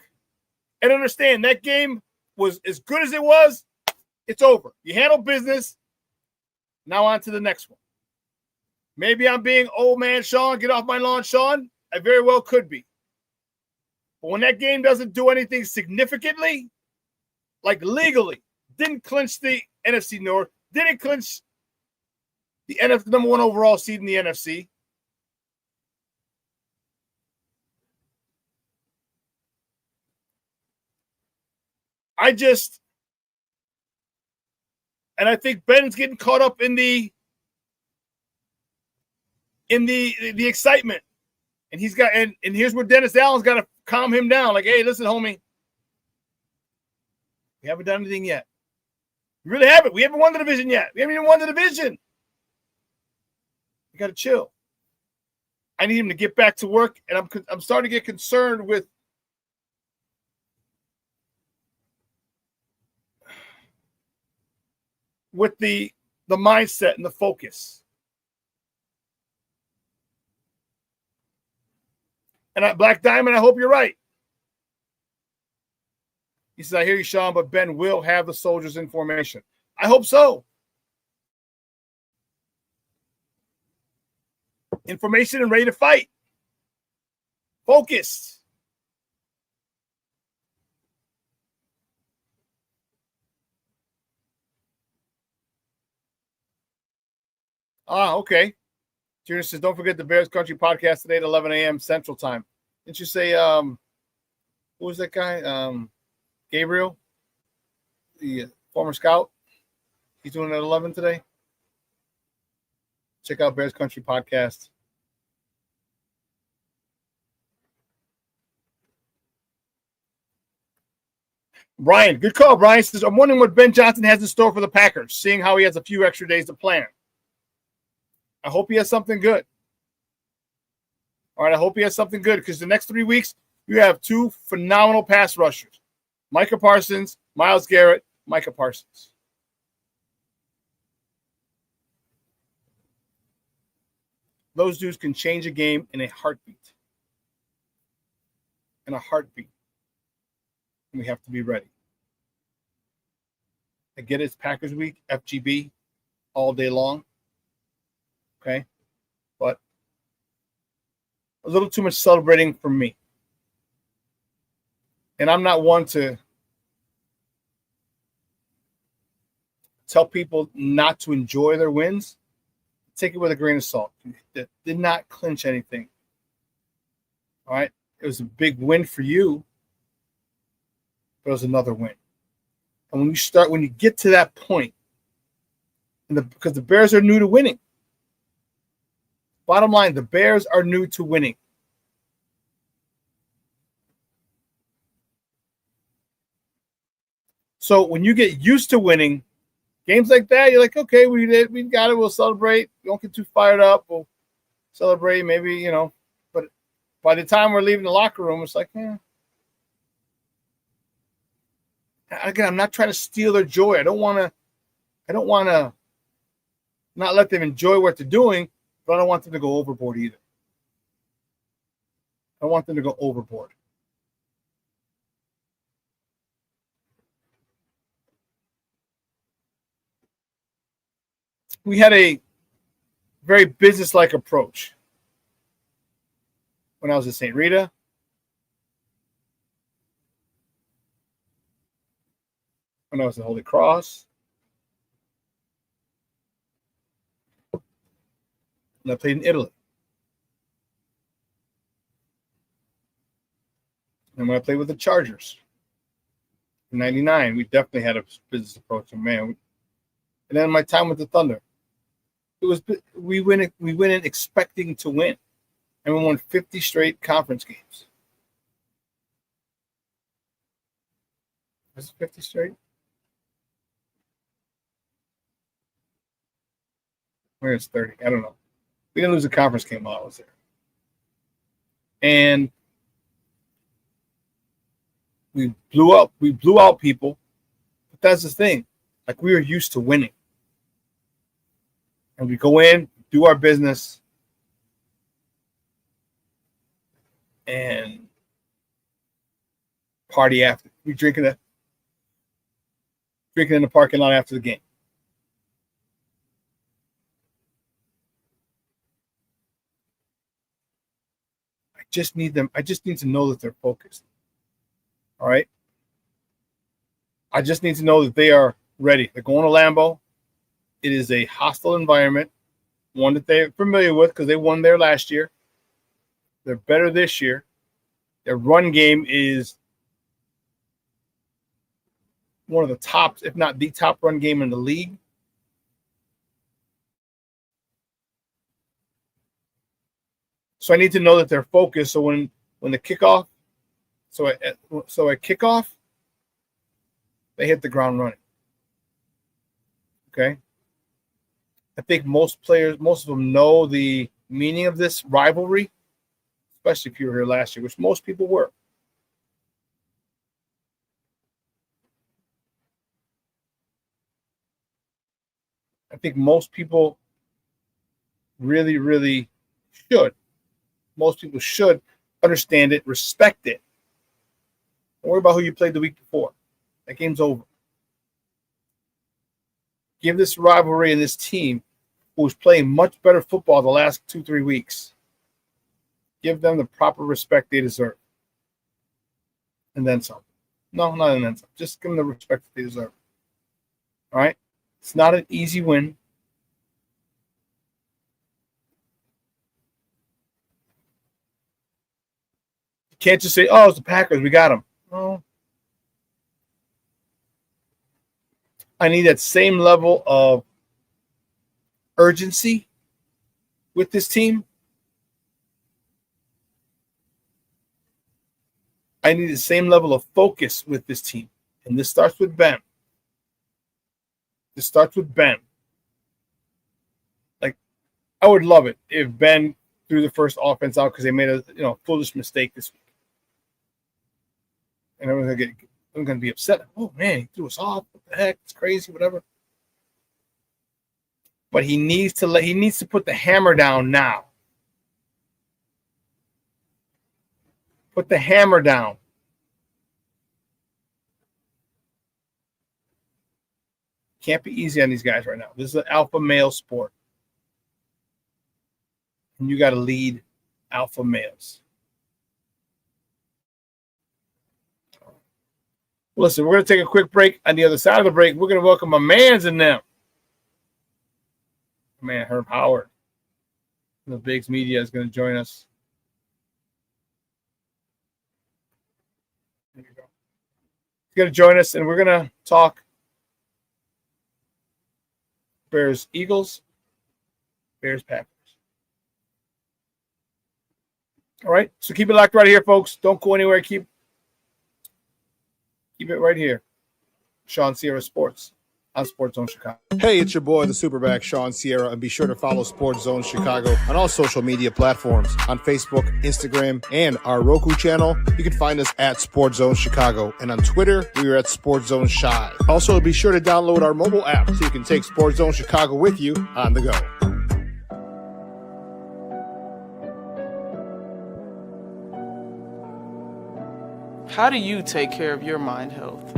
and understand that game was as good as it was. It's over. You handle business. Now on to the next one. Maybe I'm being old man Shawn, get off my lawn, Shawn. I very well could be. But when that game doesn't do anything significantly, like legally, didn't clinch the NFC North, didn't clinch the number 1 overall seed in the NFC. And I think Ben's getting caught up in the excitement. And and here's where Dennis Allen's got to calm him down. Like, hey, listen, homie. We haven't done anything yet. We really haven't. We haven't won the division yet. We haven't even won the division. You got to chill. I need him to get back to work, and I'm starting to get concerned with the mindset and the focus. And Black Diamond, I hope you're right. He says, I hear you, Shawn, but Ben will have the soldiers in formation. I hope so. Information and ready to fight. Focused. Okay. Junior says, don't forget the Bears Country podcast today at 11 a.m. Central Time. Didn't you say, who was that guy? Gabriel, the former scout. He's doing it at 11 today. Check out Bears Country podcast. Brian, good call. Brian says, I'm wondering what Ben Johnson has in store for the Packers, seeing how he has a few extra days to plan. I hope he has something good. All right, I hope he has something good because the next 3 weeks, you have 2 phenomenal pass rushers. Micah Parsons, Myles Garrett, Micah Parsons. Those dudes can change a game in a heartbeat. In a heartbeat. And we have to be ready. I get it, it's Packers week, FGB, all day long. Okay? But a little too much celebrating for me. And I'm not one to tell people not to enjoy their wins. Take it with a grain of salt. It did not clinch anything. All right? It was a big win for you, but it was another win. And when you get to that point, because the Bears are new to winning. Bottom line, the Bears are new to winning. So when you get used to winning, games like that, you're like, okay, we got it, we'll celebrate. Don't get too fired up. We'll celebrate, maybe, But by the time we're leaving the locker room, it's like, Again, I'm not trying to steal their joy. I don't want to not let them enjoy what they're doing, but I don't want them to go overboard either. I don't want them to go overboard. We had a very business-like approach when I was at St. Rita. When I was at Holy Cross. And I played in Italy. And when I played with the Chargers in 99, we definitely had a business approach. And man, and then my time with the Thunder. We went in expecting to win. And we won 50 straight conference games. Was it 50 straight? Maybe it's 30. I don't know. We didn't lose a conference game while I was there. And we blew out people. But that's the thing. Like, we were used to winning. And we go in, do our business, and party after. We drinking in the parking lot after the game. I just need to know that they're focused. All right. I just need to know that they are ready. They're going to Lambeau. It is a hostile environment, one that they're familiar with because they won there last year. They're better this year. Their run game is one of the tops, if not the top run game in the league. So I need to know that they're focused. So when the kickoff, so at kickoff, they hit the ground running. Okay. I think most of them know the meaning of this rivalry, especially if you were here last year, which most people were. I think most people really, really should. Most people should understand it, respect it. Don't worry about who you played the week before. That game's over. Give this rivalry and this team, who's playing much better football the last 2-3 weeks, give them the proper respect they deserve. And then some. No, not and then some. Just give them the respect that they deserve. All right? It's not an easy win. You can't just say, oh, it's the Packers. We got them. No. I need that same level of urgency with this team. I need the same level of focus with this team. And this starts with Ben. Like, I would love it if Ben threw the first offense out because they made a foolish mistake this week. And everyone's going to be upset. Oh, man, he threw us off. What the heck? It's crazy, whatever. But he needs to put the hammer down now. Put the hammer down. Can't be easy on these guys right now. This is an alpha male sport. And you got to lead alpha males. Listen, we're going to take a quick break. On the other side of the break, we're going to welcome my mans in them. Man, Herb Howard. The Bigs Media is going to join us. There you go. He's going to join us, and we're going to talk Bears Eagles, Bears Packers. All right, so keep it locked right here, folks. Don't go anywhere. Keep it right here. Shawn Sierra Sports on Sports Zone Chicago. Hey, it's your boy, the SuperBack, Shawn Sierra, and be sure to follow Sports Zone Chicago on all social media platforms, on Facebook, Instagram, and our Roku channel. You can find us at Sports Zone Chicago, and on Twitter, we are at Sports Zone Shy. Also, be sure to download our mobile app so you can take Sports Zone Chicago with you on the go. How do you take care of your mind health?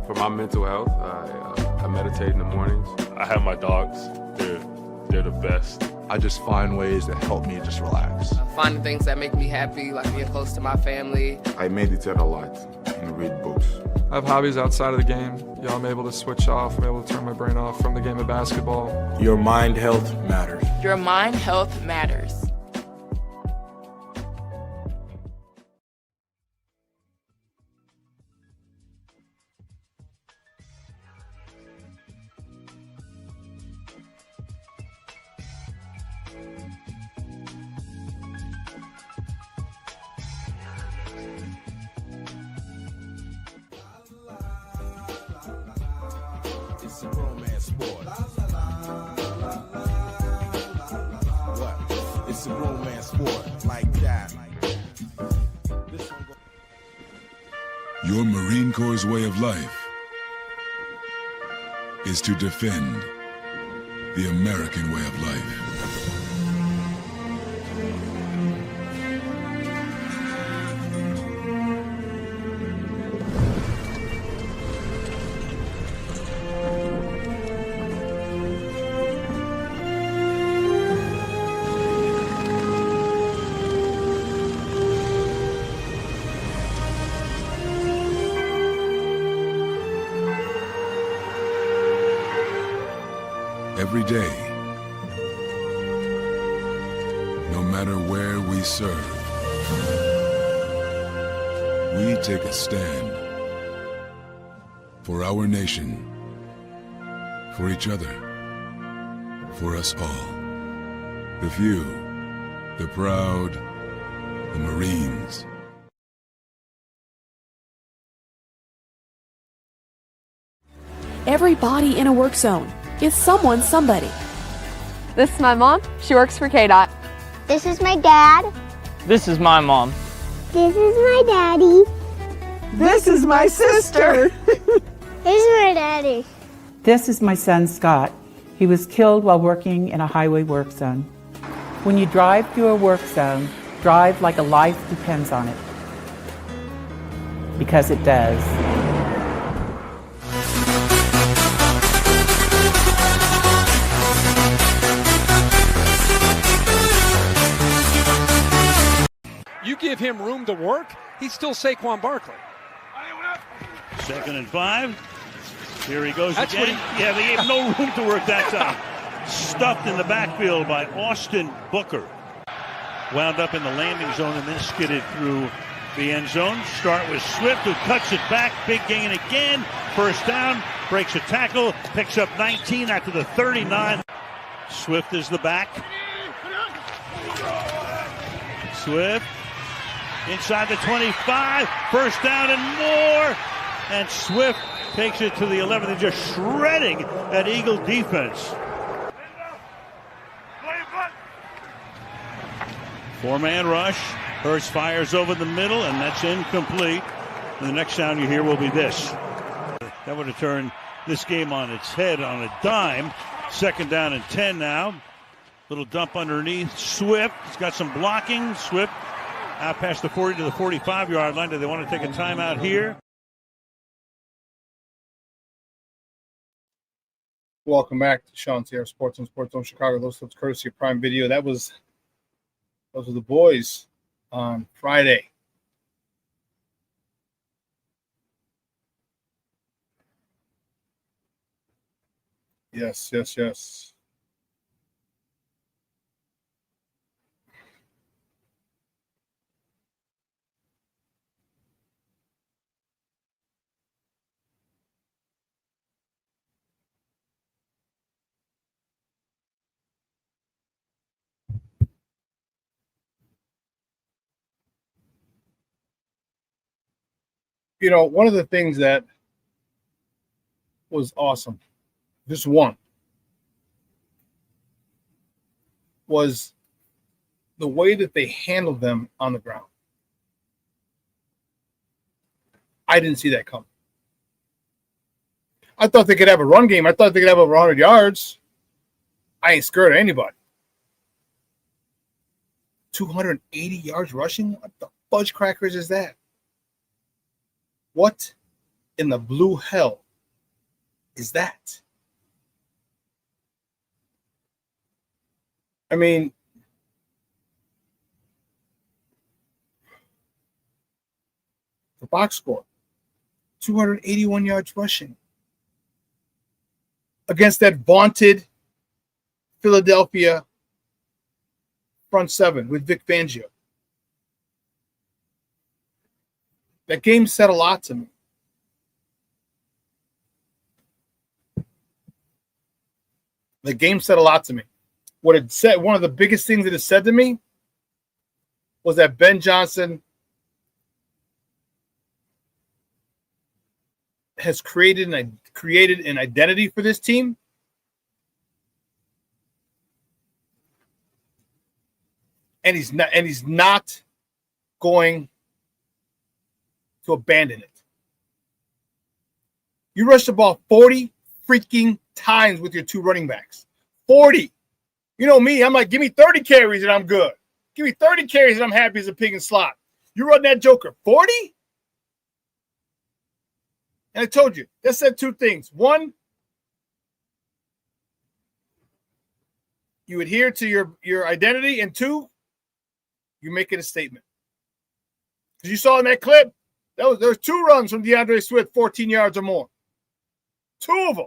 For my mental health, I meditate in the mornings. I have my dogs. They're the best. I just find ways that help me just relax. Finding things that make me happy, like being close to my family. I meditate a lot and read books. I have hobbies outside of the game. I'm able to switch off. I'm able to turn my brain off from the game of basketball. Your mind health matters. Your mind health matters. It's a romance sport. What? It's a romance sport like that. Your Marine Corps' way of life is to defend the American way of life. every day. No matter where we serve, we take a stand for our nation, for each other, for us all. The few, the proud, the Marines. Every body in a work zone is someone's somebody. This is my mom. She works for KDOT. This is my dad. This is my mom. This is my daddy. This is my sister. This is my daddy. This is my son, Scott. He was killed while working in a highway work zone. When you drive through a work zone, drive like a life depends on it. Because it does. You give him room to work, he's still Saquon Barkley. 2nd and 5. Here he goes That's again. Yeah, they gave no room to work that time. Stuffed in the backfield by Austin Booker. Wound up in the landing zone and then skidded through the end zone. Start with Swift, who cuts it back. Big gain again. First down. Breaks a tackle. Picks up 19 after the 39. Swift is the back. Swift inside the 25. First down and more. And Swift takes it to the 11. They're just shredding that Eagle defense. 4-man rush. Hurst fires over the middle, and that's incomplete. And the next sound you hear will be this. That would have turned this game on its head on a dime. 2nd down and 10 now. Little dump underneath. Swift. He's got some blocking. Swift out past the 40 to the 45-yard line. Do they want to take a timeout here? Welcome back to ShawnSierraSports on Sports Zone Chicago. Those folks courtesy of Prime Video. Those were the boys on Friday. Yes. You know, one of the things that was awesome, just one, was the way that they handled them on the ground. I didn't see that coming. I thought they could have a run game. I thought they could have over 100 yards. I ain't scared of anybody. 280 yards rushing? What the fudge crackers is that? What in the blue hell is that? I mean, the box score, 281 yards rushing against that vaunted Philadelphia front seven with Vic Fangio. That game said a lot to me. The game said a lot to me. What it said, one of the biggest things that it said to me was that Ben Johnson has created an identity for this team. And he's not going to abandon it. You rushed the ball 40 freaking times with your two running backs. 40. You know me, I'm like, give me 30 carries and I'm good. Give me 30 carries and I'm happy as a pig in slot. You run that joker 40? And I told you, that said two things. One, you adhere to your identity. And two, you're making a statement. Because you saw in that clip, there was two runs from DeAndre Swift, 14 yards or more. Two of them.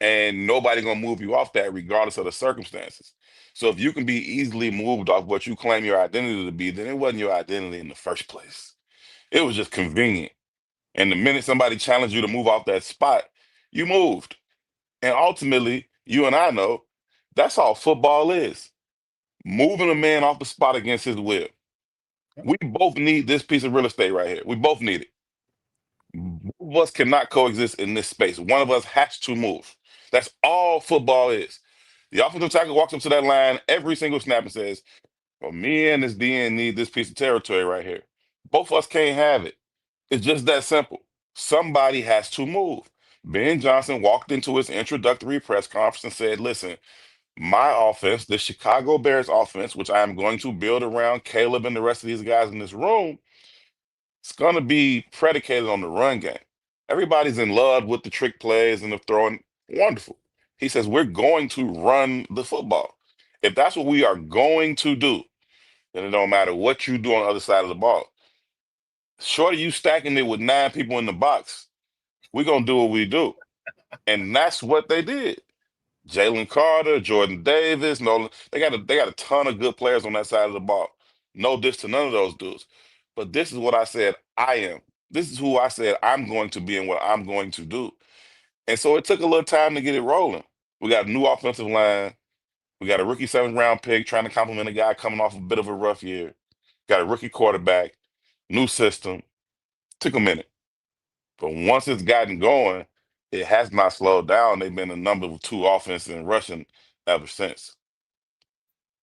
and nobody gonna move you off that regardless of the circumstances. So if you can be easily moved off what you claim your identity to be, then it wasn't your identity in the first place. It was just convenient. And the minute somebody challenged you to move off that spot, you moved. And ultimately, you and I know that's all football is. Moving a man off the spot against his will. We both need this piece of real estate right here. We both need it. Both of us cannot coexist in this space. One of us has to move. That's all football is. The offensive tackle walks up to that line every single snap and says, well, me and this DN need this piece of territory right here. Both of us can't have it. It's just that simple. Somebody has to move. Ben Johnson walked into his introductory press conference and said, listen, my offense, the Chicago Bears offense, which I am going to build around Caleb and the rest of these guys in this room, it's going to be predicated on the run game. Everybody's in love with the trick plays and the throwing. Wonderful. He says, we're going to run the football. If that's what we are going to do, then it don't matter what you do on the other side of the ball. Short of you stacking it with 9 people in the box, we're going to do what we do. And that's what they did. Jalen Carter, Jordan Davis, Nolan, they got a ton of good players on that side of the ball. No diss to none of those dudes. But this is what I said I am. This is who I said I'm going to be and what I'm going to do. And so it took a little time to get it rolling. We got a new offensive line. We got a rookie 7th-round pick trying to compliment a guy coming off a bit of a rough year. Got a rookie quarterback, new system. Took a minute. But once it's gotten going, it has not slowed down. They've been the number 2 offense in rushing ever since.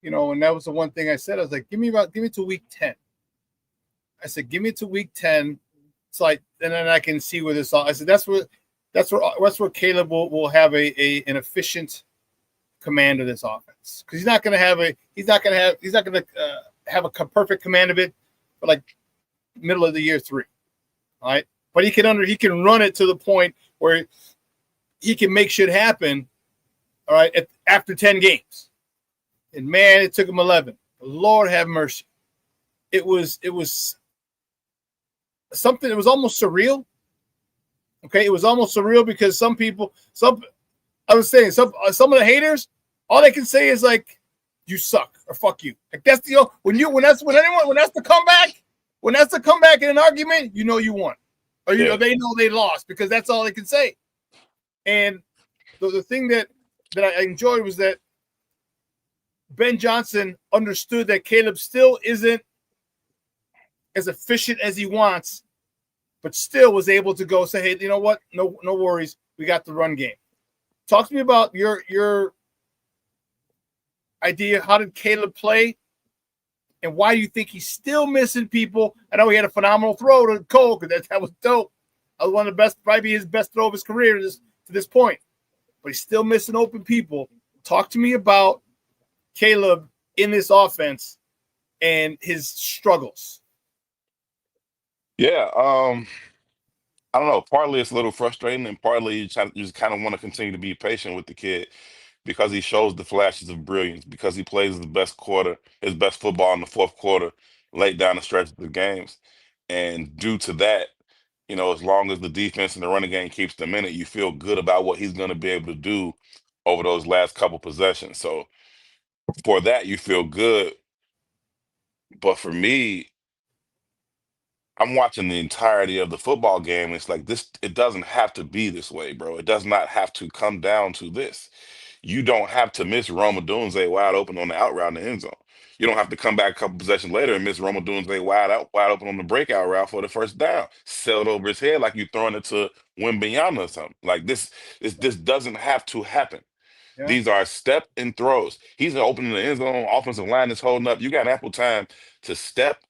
You know, and that was the one thing I said. I was like, give me to week 10. I said, give me to week 10. It's like, and then I can see where this all. I said, that's where Caleb will have an efficient command of this offense, because he's not going to have a perfect command of it for like middle of the year 3. All right. But he can run it to the point where he can make shit happen, all right, after 10 games. And man, it took him 11. Lord have mercy. It was something. It was almost surreal. Okay, it was almost surreal because some of the haters, all they can say is like, "You suck" or "fuck you." Like that's when that's the comeback in an argument, you know you won. Or they know they lost, because that's all they can say. And the thing that I enjoyed was that Ben Johnson understood that Caleb still isn't as efficient as he wants, but still was able to go say, hey, you know what? No worries. We got the run game. Talk to me about your idea. How did Caleb play? And why do you think he's still missing people? I know he had a phenomenal throw to Cole, because that was dope. That was one of the best, probably his best throw of his career to this point. But he's still missing open people. Talk to me about Caleb in this offense and his struggles. Yeah, I don't know. Partly it's a little frustrating, and partly you just kind of want to continue to be patient with the kid, because he shows the flashes of brilliance, because he plays his best football in the fourth quarter, late down the stretch of the games. And due to that, as long as the defense and the running game keeps them in it, you feel good about what he's going to be able to do over those last couple possessions. So for that, you feel good. But for me, I'm watching the entirety of the football game. It's like this, it doesn't have to be this way, bro. It does not have to come down to this. You don't have to miss Roma Dunze wide open on the out route in the end zone. You don't have to come back a couple possessions later and miss Roma Dunze wide open on the breakout route for the first down. Sailed over his head like you throwing it to Wimbenyama or something. Like this doesn't have to happen. Yeah. These are step and throws. He's opening the end zone. Offensive line is holding up. You got ample time to step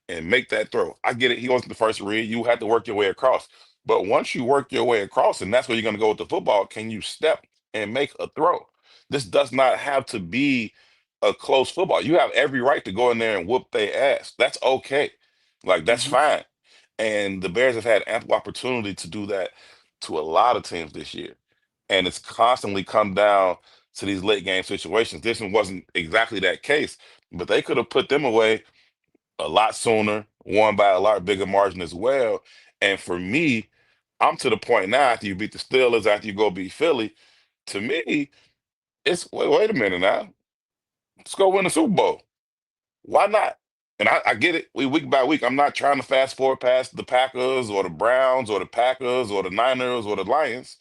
and make that throw. I get it. He wasn't the first read. You have to work your way across. But once you work your way across, and that's where you're going to go with the football, can you step and make a throw? This does not have to be a close football. You have every right to go in there and whoop their ass. That's okay. Like, that's fine. And the Bears have had ample opportunity to do that to a lot of teams this year. And it's constantly come down to these late game situations. This one wasn't exactly that case, but they could have put them away a lot sooner, won by a lot bigger margin as well. And for me, I'm to the point now, after you beat the Steelers, after you go beat Philly, to me, it's wait a minute now. Let's go win the Super Bowl. Why not? And I get it. We week by week. I'm not trying to fast forward past the Packers or the Browns or the Packers or the Niners or the Lions.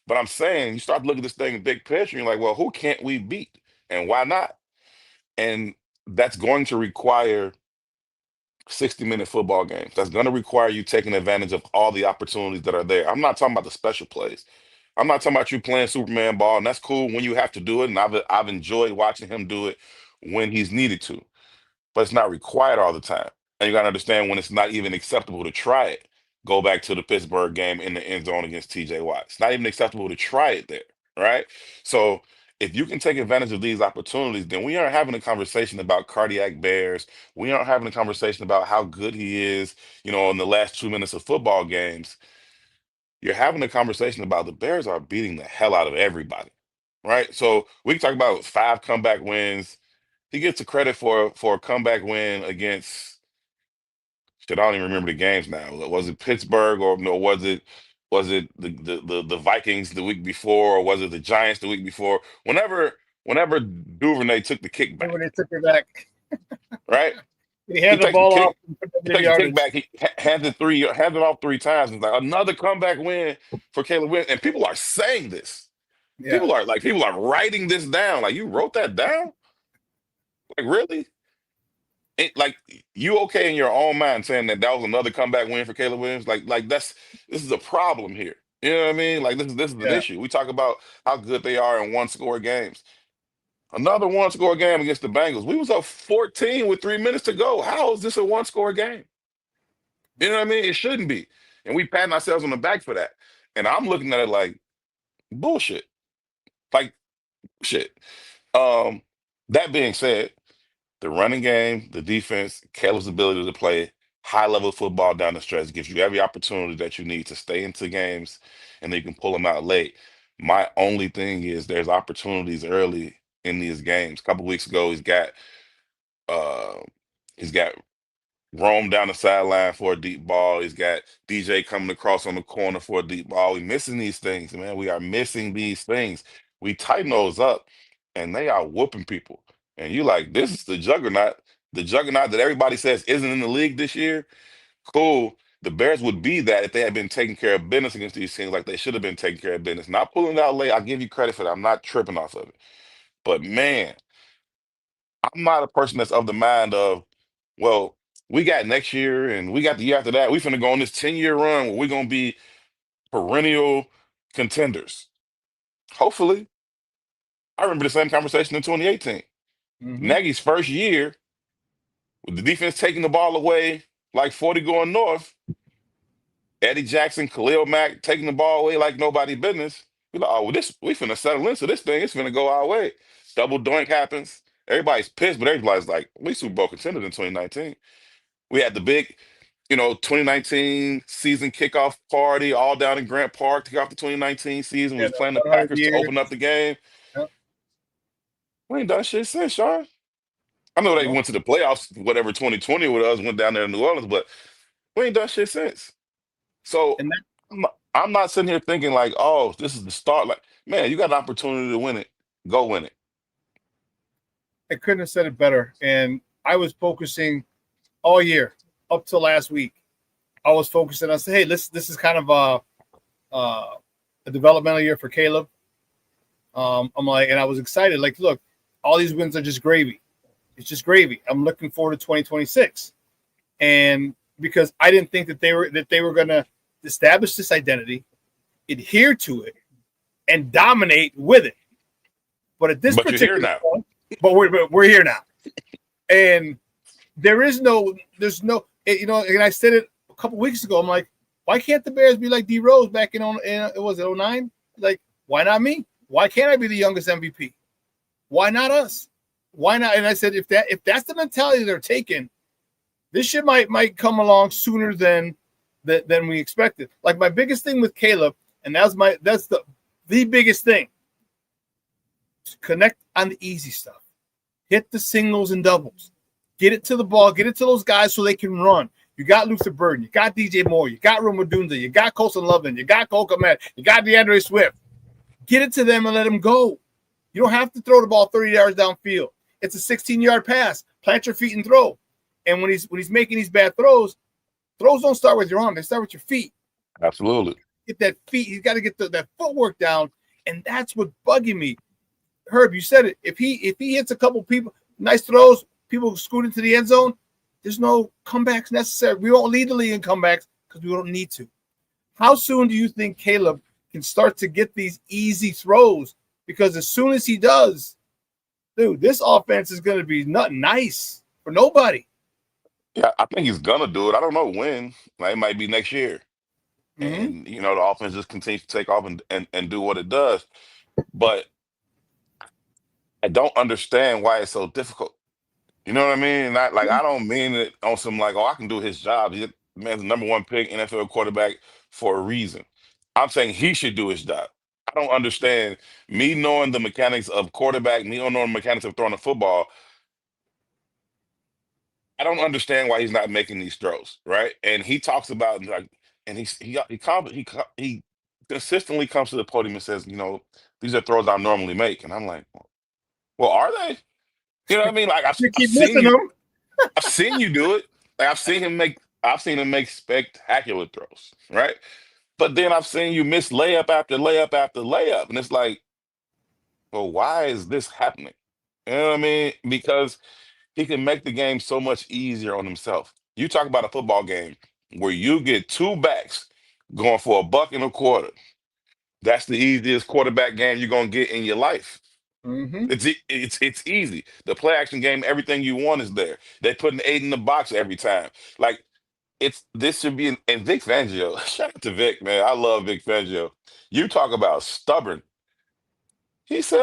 But I'm saying you start to look at this thing in big picture, and you're like, well, who can't we beat? And why not? And that's going to require 60-minute football games. That's going to require you taking advantage of all the opportunities that are there. I'm not talking about the special plays. I'm not talking about you playing Superman ball, and that's cool when you have to do it. And I've enjoyed watching him do it when he's needed to, but it's not required all the time. And you got to understand when it's not even acceptable to try it. Go back to the Pittsburgh game in the end zone against TJ Watt. It's not even acceptable to try it there, right? So if you can take advantage of these opportunities, then we aren't having a conversation about cardiac bears. We aren't having a conversation about how good he is, in the last 2 minutes of football games. You're having a conversation about the Bears are beating the hell out of everybody, right? So we can talk about 5 comeback wins. He gets the credit for a comeback win against, shit, I don't even remember the games now. Was it Pittsburgh or no? Was it the Vikings the week before, or was it the Giants the week before? Whenever Duvernay took the kickback, When they took it back, right? he handed the ball off. He takes a kickback. He hands it off 3 times. And like another comeback win for Caleb Williams. And people are saying this. Yeah. People are writing this down. Like, you wrote that down? Like, really? Like, you okay in your own mind saying that was another comeback win for Caleb Williams? Like this is a problem here. You know what I mean? Like, this is an issue. We talk about how good they are in one-score games. Another one-score game against the Bengals. We was up 14 with 3 minutes to go. How is this a one-score game? You know what I mean? It shouldn't be. And we patting ourselves on the back for that. And I'm looking at it like bullshit. Like, shit. That being said, the running game, the defense, Caleb's ability to play high-level football down the stretch gives you every opportunity that you need to stay into games, and then you can pull them out late. My only thing is there's opportunities early in these games. A couple weeks ago, he's got Rome down the sideline for a deep ball. He's got DJ coming across on the corner for a deep ball. We're missing these things, man. We are missing these things. We tighten those up, and they are whooping people. And you like, this is the juggernaut that everybody says isn't in the league this year. Cool. The Bears would be that if they had been taking care of business against these teams like they should have been taking care of business. Not pulling it out late, I'll give you credit for that. I'm not tripping off of it. But, man, I'm not a person that's of the mind of, well, we got next year and we got the year after that. We finna go on this 10-year run where we're going to be perennial contenders. Hopefully. I remember the same conversation in 2018. Nagy's first year, with the defense taking the ball away like 40 going north, Eddie Jackson, Khalil Mack taking the ball away like nobody business. We're like, oh, well, we finna settle into this thing. It's finna go our way. Double doink happens. Everybody's pissed, but everybody's like, we Super Bowl contenders in 2019. We had the big, 2019 season kickoff party all down in Grant Park to kick off the 2019 season. We was playing the Packers to open up the game. Yep. We ain't done shit since, Shawn. I know they went to the playoffs, whatever 2020 with us, went down there to New Orleans, but we ain't done shit since. So I'm not sitting here thinking like, oh, this is the start. Like, man, you got an opportunity to win it. Go win it. I couldn't have said it better. And I was focusing all year up till last week. I was focusing on saying, hey, this is kind of a developmental year for Caleb. I'm like, and I was excited. Like, look, all these wins are just gravy. It's just gravy. I'm looking forward to 2026. And because I didn't think that they were going to establish this identity, adhere to it, and dominate with it. But at this particular point, we're here now. And there's no, and I said it a couple weeks ago. I'm like, why can't the Bears be like D Rose back in was it 09? Like, why not me? Why can't I be the youngest MVP? Why not us? Why not? And I said, if that's the mentality they're taking, this shit might come along sooner than we expected. Like, my biggest thing with Caleb, and that's the biggest thing. Connect on the easy stuff. Hit the singles and doubles. Get it to the ball. Get it to those guys so they can run. You got Luther Burden. You got DJ Moore. You got Rome Odunze. You got Colson Loveland. You got Cole Kmet. You got DeAndre Swift. Get it to them and let them go. You don't have to throw the ball 30 yards downfield. It's a 16-yard pass. Plant your feet and throw. And when he's making these bad throws don't start with your arm. They start with your feet. Absolutely. Get that feet. He's got to get that footwork down, and that's what's bugging me. Herb, you said it. If he hits a couple people, nice throws, people scoot into the end zone, there's no comebacks necessary. We won't lead the league in comebacks because we don't need to. How soon do you think Caleb can start to get these easy throws? Because as soon as he does, dude, this offense is going to be not nice for nobody. Yeah, I think he's gonna do it. I don't know when. Like, it might be next year. And the offense just continues to take off and do what it does. But I don't understand why it's so difficult. You know what I mean? I don't mean it on some like, oh, I can do his job. He's man's the number one pick NFL quarterback for a reason. I'm saying he should do his job. I don't understand me knowing the mechanics of quarterback, me knowing the mechanics of throwing a football. I don't understand why he's not making these throws, right? And he talks about like, and he consistently comes to the podium and says, these are throws I normally make, and I'm like, well, are they? You know what I mean? Like You I've keep seen missing you, them. I've seen you do it. Like I've seen him make spectacular throws, right? But then I've seen you miss layup after layup after layup, and it's like, well, why is this happening? You know what I mean? Because he can make the game so much easier on himself. You talk about a football game where you get two backs going for $1.25. That's the easiest quarterback game you're gonna get in your life. It's easy. The play action game, everything you want is there. They put an 8 in the box every time. Like this should be and Vic Fangio. Shout out to Vic, man. I love Vic Fangio. You talk about stubborn. He said,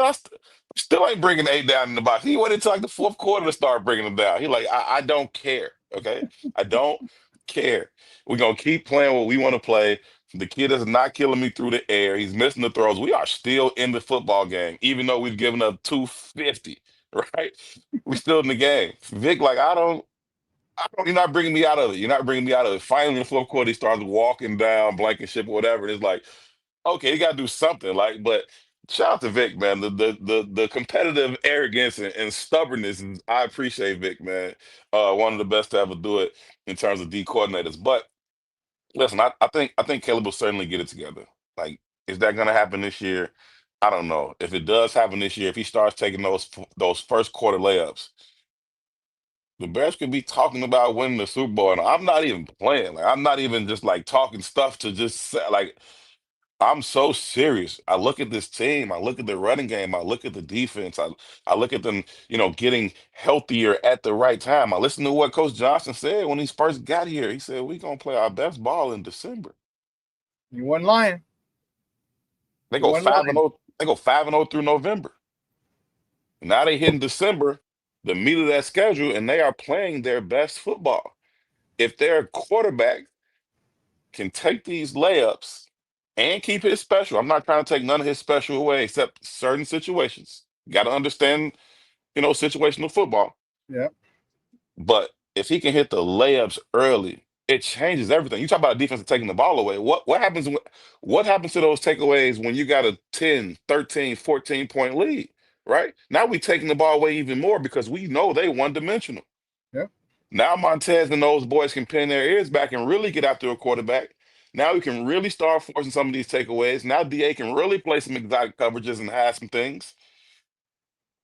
still ain't bringing 8 down in the box. He waited until like the fourth quarter to start bringing them down. He like, I don't care. Okay. I don't care. We're going to keep playing what we want to play. The kid is not killing me through the air. He's missing the throws. We are still in the football game, even though we've given up 250, right? We're still in the game. Vic, like, you're not bringing me out of it. You're not bringing me out of it. Finally, in the fourth quarter, he starts walking down, Blankenship or whatever. And it's like, okay, you got to do something. Like, but shout out to Vic, man. The competitive arrogance and stubbornness. I appreciate Vic, man. One of the best to ever do it in terms of D coordinators. But listen, I think Caleb will certainly get it together. Like, is that going to happen this year? I don't know. If it does happen this year, if he starts taking those first quarter layups, the Bears could be talking about winning the Super Bowl. And I'm not even playing. Like, I'm not even just like talking stuff to just say, like. I'm so serious. I look at this team. I look at the running game. I look at the defense. I look at them, getting healthier at the right time. I listen to what Coach Johnson said when he first got here. He said, we're going to play our best ball in December. You weren't lying. They go 5-0. They go 5-0 through November. Now they hit in December, the meat of that schedule, and they are playing their best football. If their quarterback can take these layups and keep his special. I'm not trying to take none of his special away except certain situations. Got to understand, situational football. Yeah. But if he can hit the layups early, it changes everything. You talk about a defense taking the ball away. What happens to those takeaways when you got a 10, 13, 14-point lead, right? Now we taking the ball away even more because we know they one-dimensional. Yeah. Now Montez and those boys can pin their ears back and really get after a quarterback. Now we can really start forcing some of these takeaways. Now DA can really play some exotic coverages and hide some things.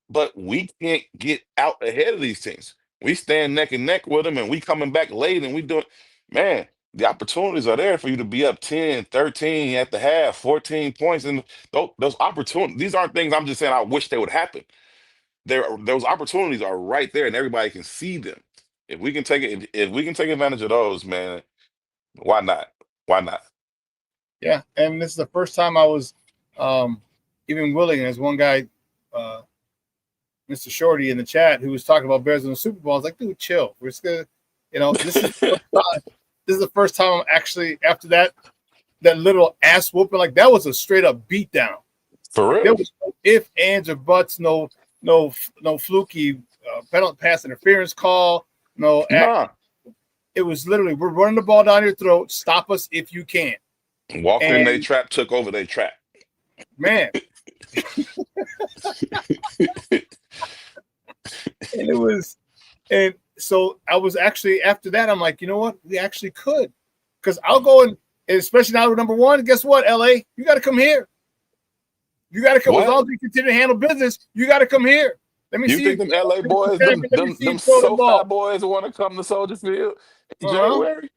But we can't get out ahead of these teams. We stand neck and neck with them, and we coming back late, and we doing, man, the opportunities are there for you to be up 10, 13 at the half, 14 points. And those opportunities, these aren't things I'm just saying I wish they would happen. Those opportunities are right there, and everybody can see them. If we can take it, if we can take advantage of those, man, why not? Why not? Yeah, and this is the first time I was even willing. As one guy, Mr. Shorty in the chat, who was talking about Bears in the Super Bowl, I was like, dude, chill. We're just gonna, this is the first time I'm actually after that little ass whooping. Like that was a straight up beat down. For real. There was no ifs, ands, or buts. No fluky penalty pass interference call. Nah. It was literally, we're running the ball down your throat. Stop us if you can. Walked in their trap, took over their trap. Man. And it was, and so I was actually, after that, I'm like, you know what? We actually could. Because I'll go and especially now with number one, guess what, LA? You got to come here. You got to come. What? As long as you continue to handle business, you got to come here. Let me You see think them LA boys, them throw the ball. SoFi boys want to come to Soldier Field in January?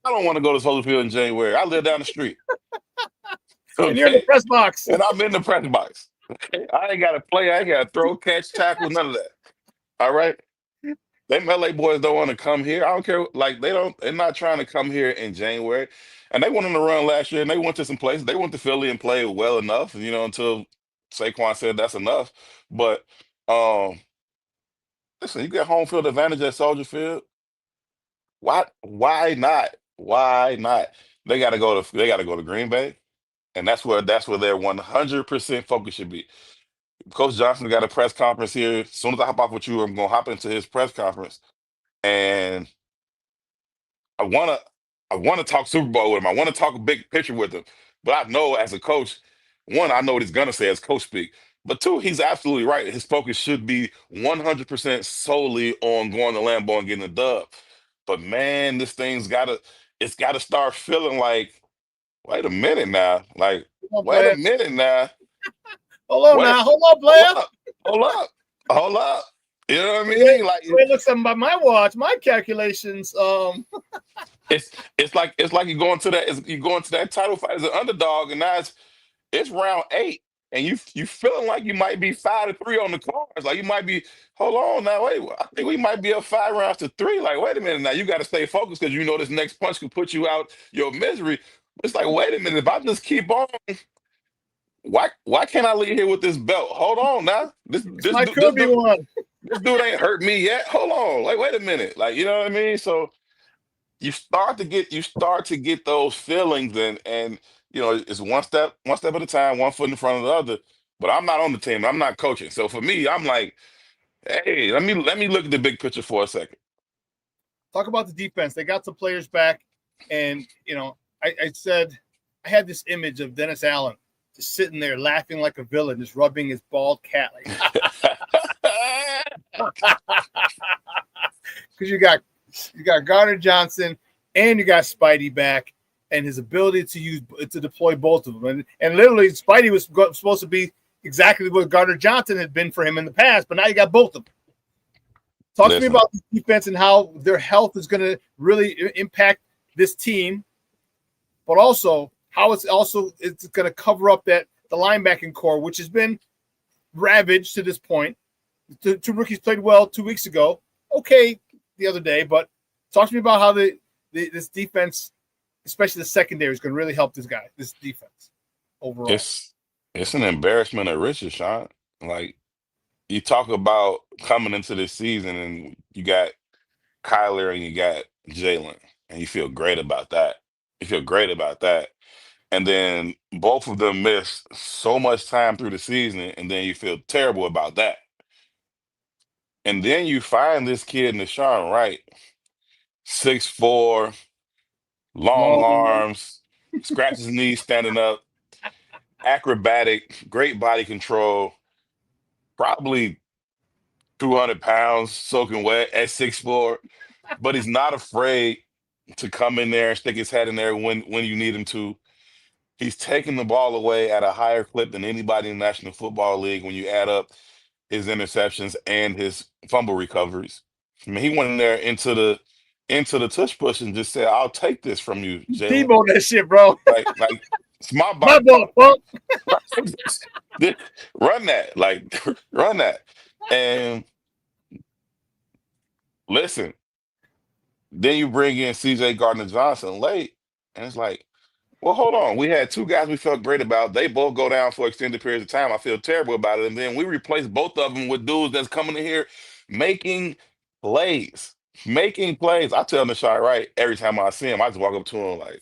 I don't want to go to Soldier Field in January. I live down the street. Okay? And you're in the press box. And I'm in the press box. Okay? I ain't got to play. I ain't got to throw, catch, tackle, none of that. All right? Them LA boys don't want to come here. I don't care. Like, they're not trying to come here in January. And they went on the run last year, and they went to some places. They went to Philly and played well enough, until Saquon said that's enough. But listen, you get home field advantage at Soldier Field. Why not? Why not? They gotta go to Green Bay, and that's where their 100% focus should be. Coach Johnson got a press conference here. As soon as I hop off with you, I'm gonna hop into his press conference. And I wanna talk Super Bowl with him. I want to talk a big picture with him. But I know as a coach, one, I know what he's gonna say as coach speak. But two, he's absolutely right. His focus should be 100% solely on going to Lambeau and getting a dub. But man, it's gotta start feeling like, wait a minute now. Like, wait a minute now. Hold on, player. Hold up. You know what I mean? Like, it looks something by my watch, my calculations. It's like you're going to that title fight as an underdog, and now it's round 8, and you feeling like you might be 5-3 on the cards. Like, you might be, hold on now, wait, I think we might be up 5 rounds to 3. Like, wait a minute now, you got to stay focused because this next punch could put you out your misery. It's like, wait a minute, if I just keep on, why can't I leave here with this belt? Hold on now, this could be one. This dude ain't hurt me yet. Hold on, like, wait a minute, like, you know what I mean? So you start to get those feelings, and it's one step at a time, one foot in front of the other. But I'm not on the team. I'm not coaching. So for me, I'm like, hey, let me look at the big picture for a second. Talk about the defense. They got some players back, and I said I had this image of Dennis Allen just sitting there laughing like a villain, just rubbing his bald cat like. Because you got Gardner Johnson and you got Spidey back, and his ability to deploy both of them, and literally Spidey was supposed to be exactly what Gardner Johnson had been for him in the past, but now you got both of them. Talk to me about the defense and how their health is going to really impact this team, but also how it's going to cover up the linebacking core, which has been ravaged to this point. The two rookies played well 2 weeks ago. Okay, the other day, but talk to me about how this defense, especially the secondary, is going to really help this defense overall. It's an embarrassment of riches, Shawn. Like, you talk about coming into this season, and you got Kyler and you got Jalen, and you feel great about that. And then both of them missed so much time through the season, and then you feel terrible about that. And then you find this kid in Shawn Wright, 6'4", long arms, scratches his knees standing up, acrobatic, great body control, probably 200 pounds soaking wet at 6'4", but he's not afraid to come in there and stick his head in there when you need him to. He's taking the ball away at a higher clip than anybody in the National Football League when you add up his interceptions and his fumble recoveries. I mean, he went in there into the tush push and just said, "I'll take this from you, Jalen." T-bone that shit, bro. Like it's my ball. My ball, Run that, run that. And listen, then you bring in C.J. Gardner-Johnson late, and it's like, well, hold on. We had two guys we felt great about. They both go down for extended periods of time. I feel terrible about it. And then we replace both of them with dudes that's coming in here making plays. I tell Nashai Wright every time I see him, I just walk up to him like,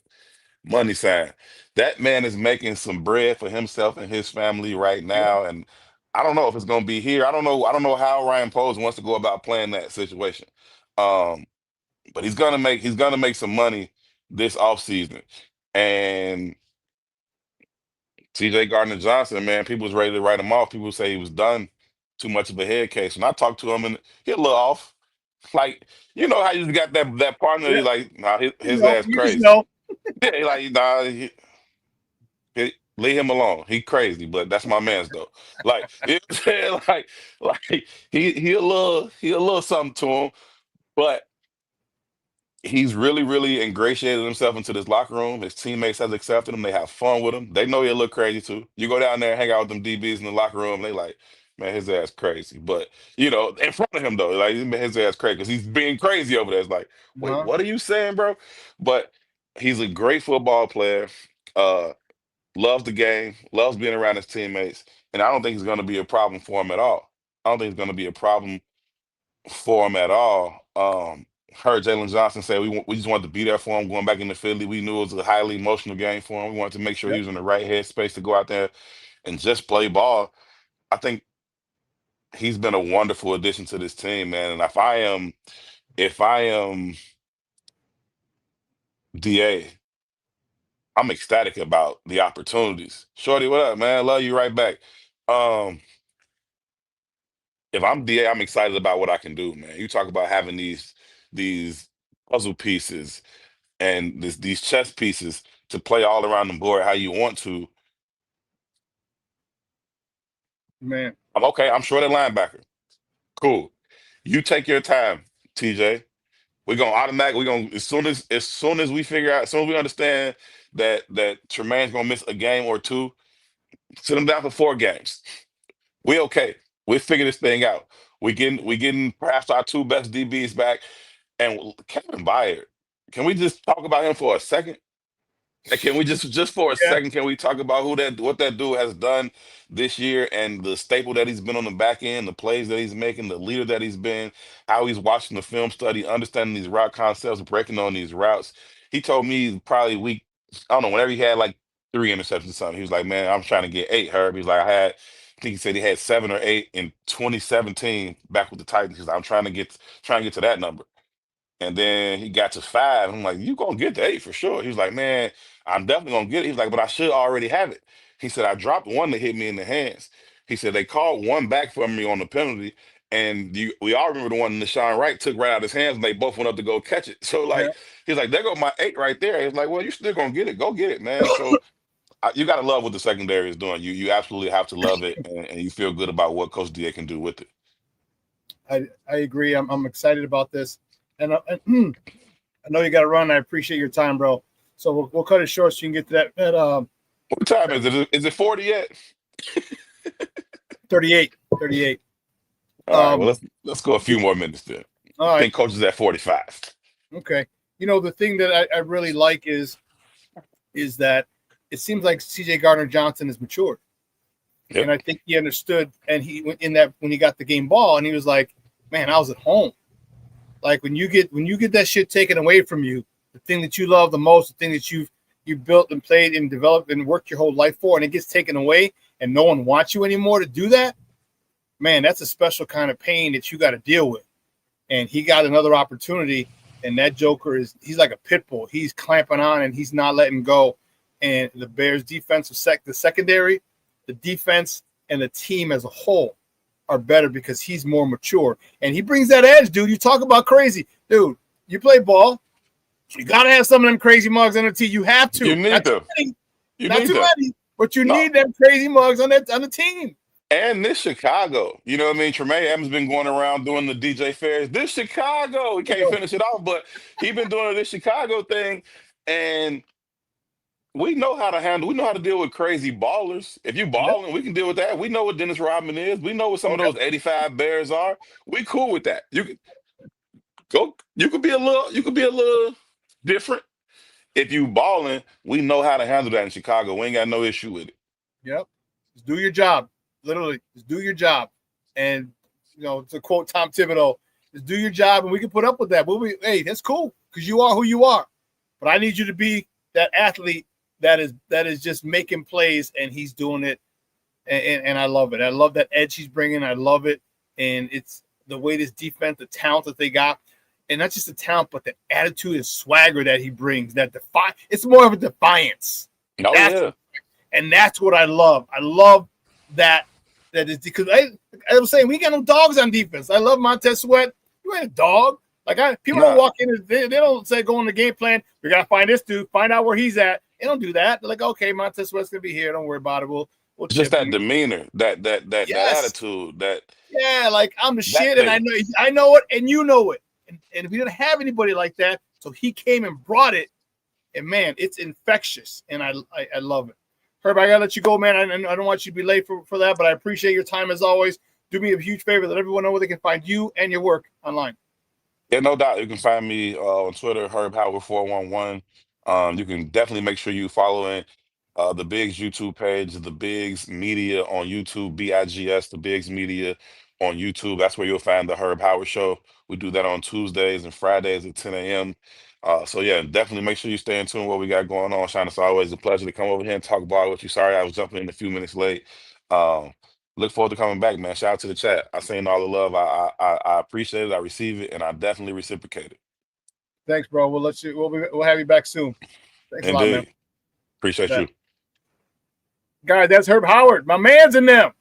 money sign. That man is making some bread for himself and his family right now. And I don't know if it's going to be here. I don't know how Ryan Poles wants to go about playing that situation. But he's gonna make some money this offseason. And TJ Gardner-Johnson, man, people was ready to write him off. People say he was done, too much of a head case. When I talked to him, and he a little off. Like, you know how you just got that partner, Yeah. you like, nah, his You know, ass you just crazy. know. Yeah, he like, nah, leave him alone. He crazy, but that's my man's though. Like, you know what I'm saying? Like he a little something to him, but he's really, really ingratiated himself into this locker room. His teammates has accepted him. They have fun with him. They know he'll look crazy too. You go down there and hang out with them DBs in the locker room, they like, man, his ass crazy. But in front of him though, like his ass crazy because he's being crazy over there. It's like, wait, Uh-huh. what are you saying, bro? But he's a great football player. Uh, loves the game, loves being around his teammates, and I don't think it's going to be a problem for him at all. I don't think it's going to be a problem for him at all. Heard Jalen Johnson say we just wanted to be there for him going back into Philly. We knew it was a highly emotional game for him. We wanted to make sure he Yep. was in the right headspace to go out there and just play ball. I think he's been a wonderful addition to this team, man. And if I am DA, I'm ecstatic about the opportunities. Shorty, what up, man? Love you right back. Um, if I'm DA, I'm excited about what I can do, man. You talk about having these puzzle pieces and these chess pieces to play all around the board how you want to. Man. I'm okay. I'm short at linebacker. Cool. You take your time, TJ. We're gonna as soon as we figure out, as soon as we understand that Tremaine's gonna miss a game or two, sit him down for 4 games. We okay. We figure this thing out. We getting perhaps our 2 best DBs back. And Kevin Byard, can we just talk about him for a second? Like, can we just for a Yeah. second, can we talk about what that dude has done this year and the staple that he's been on the back end, the plays that he's making, the leader that he's been, how he's watching the film study, understanding these route concepts, breaking on these routes. He told me probably I don't know, whenever he had like 3 interceptions or something, he was like, man, I'm trying to get 8, Herb. He's like, I think he said he had 7 or 8 in 2017 back with the Titans. He's like, I'm trying to get to that number. And then he got to 5. I'm like, you gonna get to 8 for sure. He was like, man, I'm definitely gonna get it. He's like, but I should already have it. He said, I dropped one that hit me in the hands. He said they called one back for me on the penalty. And we all remember the one that Shawn Wright took right out of his hands and they both went up to go catch it. So Yeah. like he's like, there go my 8 right there. He's like, well, you still gonna get it. Go get it, man. So you gotta love what the secondary is doing. You absolutely have to love it, and you feel good about what Coach DA can do with it. I agree. I'm excited about this. And I know you got to run. I appreciate your time, bro. So we'll cut it short so you can get to that. What time is it? Is it 40 yet? 38. All right. Well, let's go a few more minutes then. All I right. think Coach is at 45. Okay. The thing that I really like is that it seems like CJ Gardner-Johnson is matured. Yep. And I think he understood. And when he got the game ball, and he was like, man, I was at home. Like when you get that shit taken away from you, the thing that you love the most, the thing that you built and played and developed and worked your whole life for, and it gets taken away and no one wants you anymore to do that, man, that's a special kind of pain that you got to deal with. And he got another opportunity, and that Joker he's like a pit bull. He's clamping on and he's not letting go. And the Bears defensive the secondary, the defense, and the team as a whole are better because he's more mature. And he brings that edge, dude. You talk about crazy. Dude, you play ball. You got to have some of them crazy mugs on the team. You have to. You need them. Not too many, but you need them crazy mugs on the team. And this Chicago, you know what I mean? Tremaine Evans been going around doing the DJ fairs. This Chicago, he can't finish it off, but he been doing this Chicago thing. And we know how to deal with crazy ballers. If you balling, we can deal with that. We know what Dennis Rodman is. We know what some of those 85 Bears are. We cool with that. You could be a little different. If you balling, we know how to handle that in Chicago. We ain't got no issue with it. Yep. Just do your job. Literally, just do your job. And to quote Tom Thibodeau, just do your job and we can put up with that. Hey, that's cool because you are who you are. But I need you to be that athlete that is just making plays, and he's doing it, and I love it. I love that edge he's bringing. I love it, and it's the way this defense, the talent that they got, and not just the talent, but the attitude and swagger that he brings. It's more of a defiance. Oh, yeah. And that's what I love. I love that is because I was saying we got no dogs on defense. I love Montez Sweat. You ain't a dog. People don't walk in. They don't say go on the game plan. We gotta find this dude. Find out where he's at. They don't do that. They're like, okay, Montez Sweat's gonna be here. Don't worry about it. We'll just chip that you. demeanor, that attitude, like I'm the shit, thing. and I know it, and you know it. And we didn't have anybody like that, so he came and brought it. And man, it's infectious, and I love it. Herb, I gotta let you go, man. I don't want you to be late for that, but I appreciate your time as always. Do me a huge favor, let everyone know where they can find you and your work online. Yeah, no doubt. You can find me on Twitter, Herb Howard 411. You can definitely make sure you following the Bigs YouTube page, the Bigs Media on YouTube, BIGS, the Bigs Media on YouTube. That's where you'll find the Herb Howard Show. We do that on Tuesdays and Fridays at 10 a.m. So yeah, definitely make sure you stay in tune with what we got going on, Shawn. It's always a pleasure to come over here and talk ball with you. Sorry I was jumping in a few minutes late. Look forward to coming back, man. Shout out to the chat. I seen all the love. I appreciate it. I receive it, and I definitely reciprocate it. Thanks, bro. We'll have you back soon. Thanks Indeed. a lot, man. Appreciate you. Guys, that's Herb Howard. My man's in them.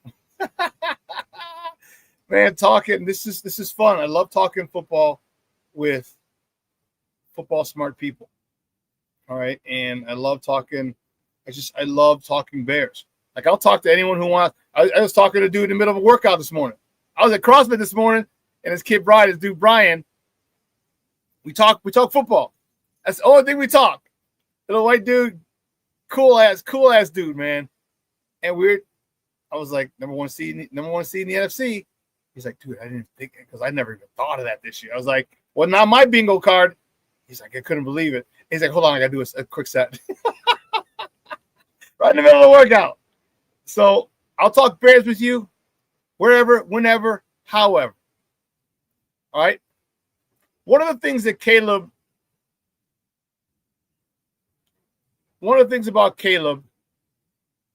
Man, talking. This is fun. I love talking football with football smart people. All right. And I love talking. I love talking Bears. Like I'll talk to anyone who wants. I was talking to a dude in the middle of a workout this morning. I was at CrossFit this morning, and his kid Brian, his dude Brian. We talk football. That's the only thing we talk. Little white dude, cool ass dude, man. And I was like, number one seed in the NFC. He's like, dude, I didn't think it because I never even thought of that this year. I was like, well, not my bingo card. He's like, I couldn't believe it. He's like, hold on, I gotta do a quick set. Right in the middle of the workout. So I'll talk Bears with you wherever, whenever, however. All right. One of the things about Caleb,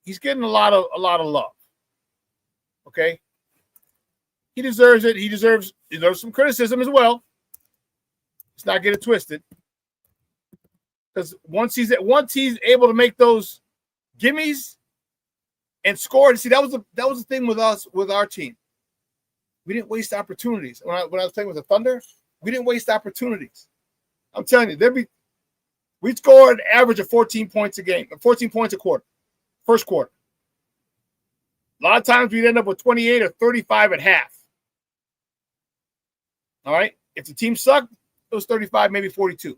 he's getting a lot of love. Okay. He deserves it. He deserves some criticism as well. Let's not get it twisted. Because once he's able to make those gimmies and score, see that was the thing with us, with our team. We didn't waste opportunities. When I was playing with the Thunder, we didn't waste opportunities. I'm telling you, we'd score an average of 14 points a game, 14 points a quarter, first quarter. A lot of times we'd end up with 28 or 35 at half. All right. If the team sucked, it was 35, maybe 42.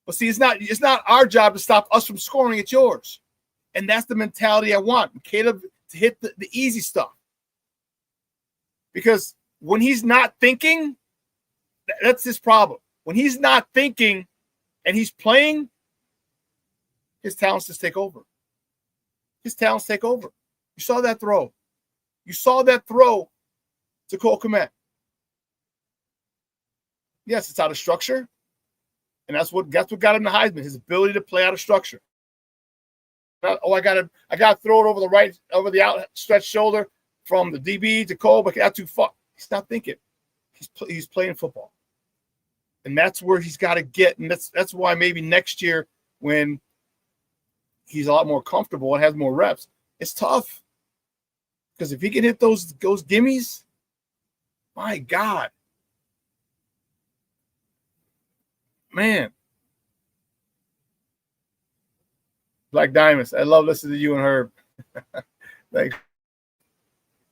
But see, it's not our job to stop us from scoring. It's yours. And that's the mentality I want Caleb to hit the easy stuff. Because when he's not thinking, that's his problem. When he's not thinking and he's playing, his talents just take over. His talents take over. You saw that throw. You saw that throw to Cole Kmet. Yes, it's out of structure. And that's what got him the Heisman, his ability to play out of structure. Not, I gotta throw it over the outstretched shoulder from the DB to Cole, but not too far. He's not thinking. He's playing football. And that's where he's got to get. And that's why maybe next year when he's a lot more comfortable and has more reps, it's tough. Because if he can hit those gimmies, my God. Man. Black Diamonds. I love listening to you and Herb.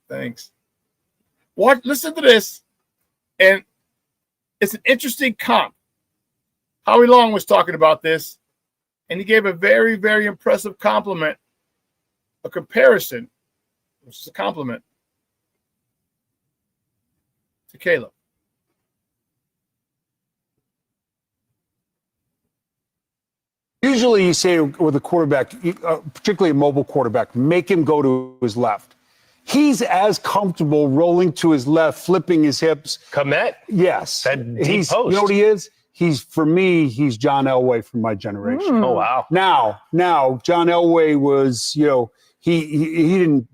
Thanks. Listen to this. And it's an interesting comp. Howie Long was talking about this, and he gave a very, very impressive compliment, a comparison, which is a compliment, to Caleb. Usually you say with a quarterback, particularly a mobile quarterback, make him go to his left. He's as comfortable rolling to his left, flipping his hips. Kmet? Yes. That deep post. You know what he is? He's John Elway from my generation. Oh, wow. Now, John Elway was, he didn't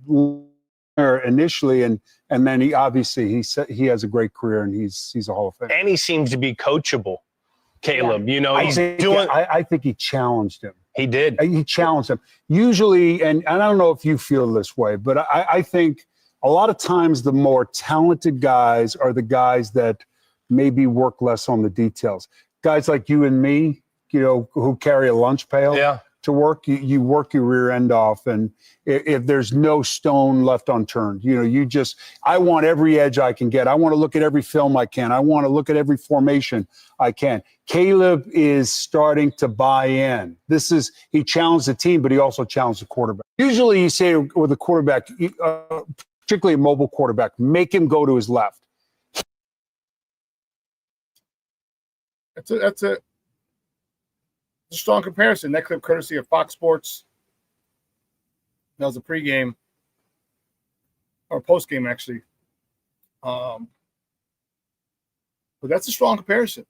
initially, and then he obviously he has a great career, and he's a Hall of Famer. And he seems to be coachable. Caleb, I think he challenged him. He did. He challenged him. Usually, and I don't know if you feel this way, but I think a lot of times the more talented guys are the guys that maybe work less on the details. Guys like you and me, who carry a lunch pail to work, you work your rear end off. And if there's no stone left unturned, I want every edge I can get. I want to look at every film I can. I want to look at every formation I can. Caleb is starting to buy in. He challenged the team, but he also challenged the quarterback. Usually you say with a quarterback, particularly a mobile quarterback, make him go to his left. That's a strong comparison. That clip courtesy of Fox Sports. That was a pregame or postgame, actually. But that's a strong comparison.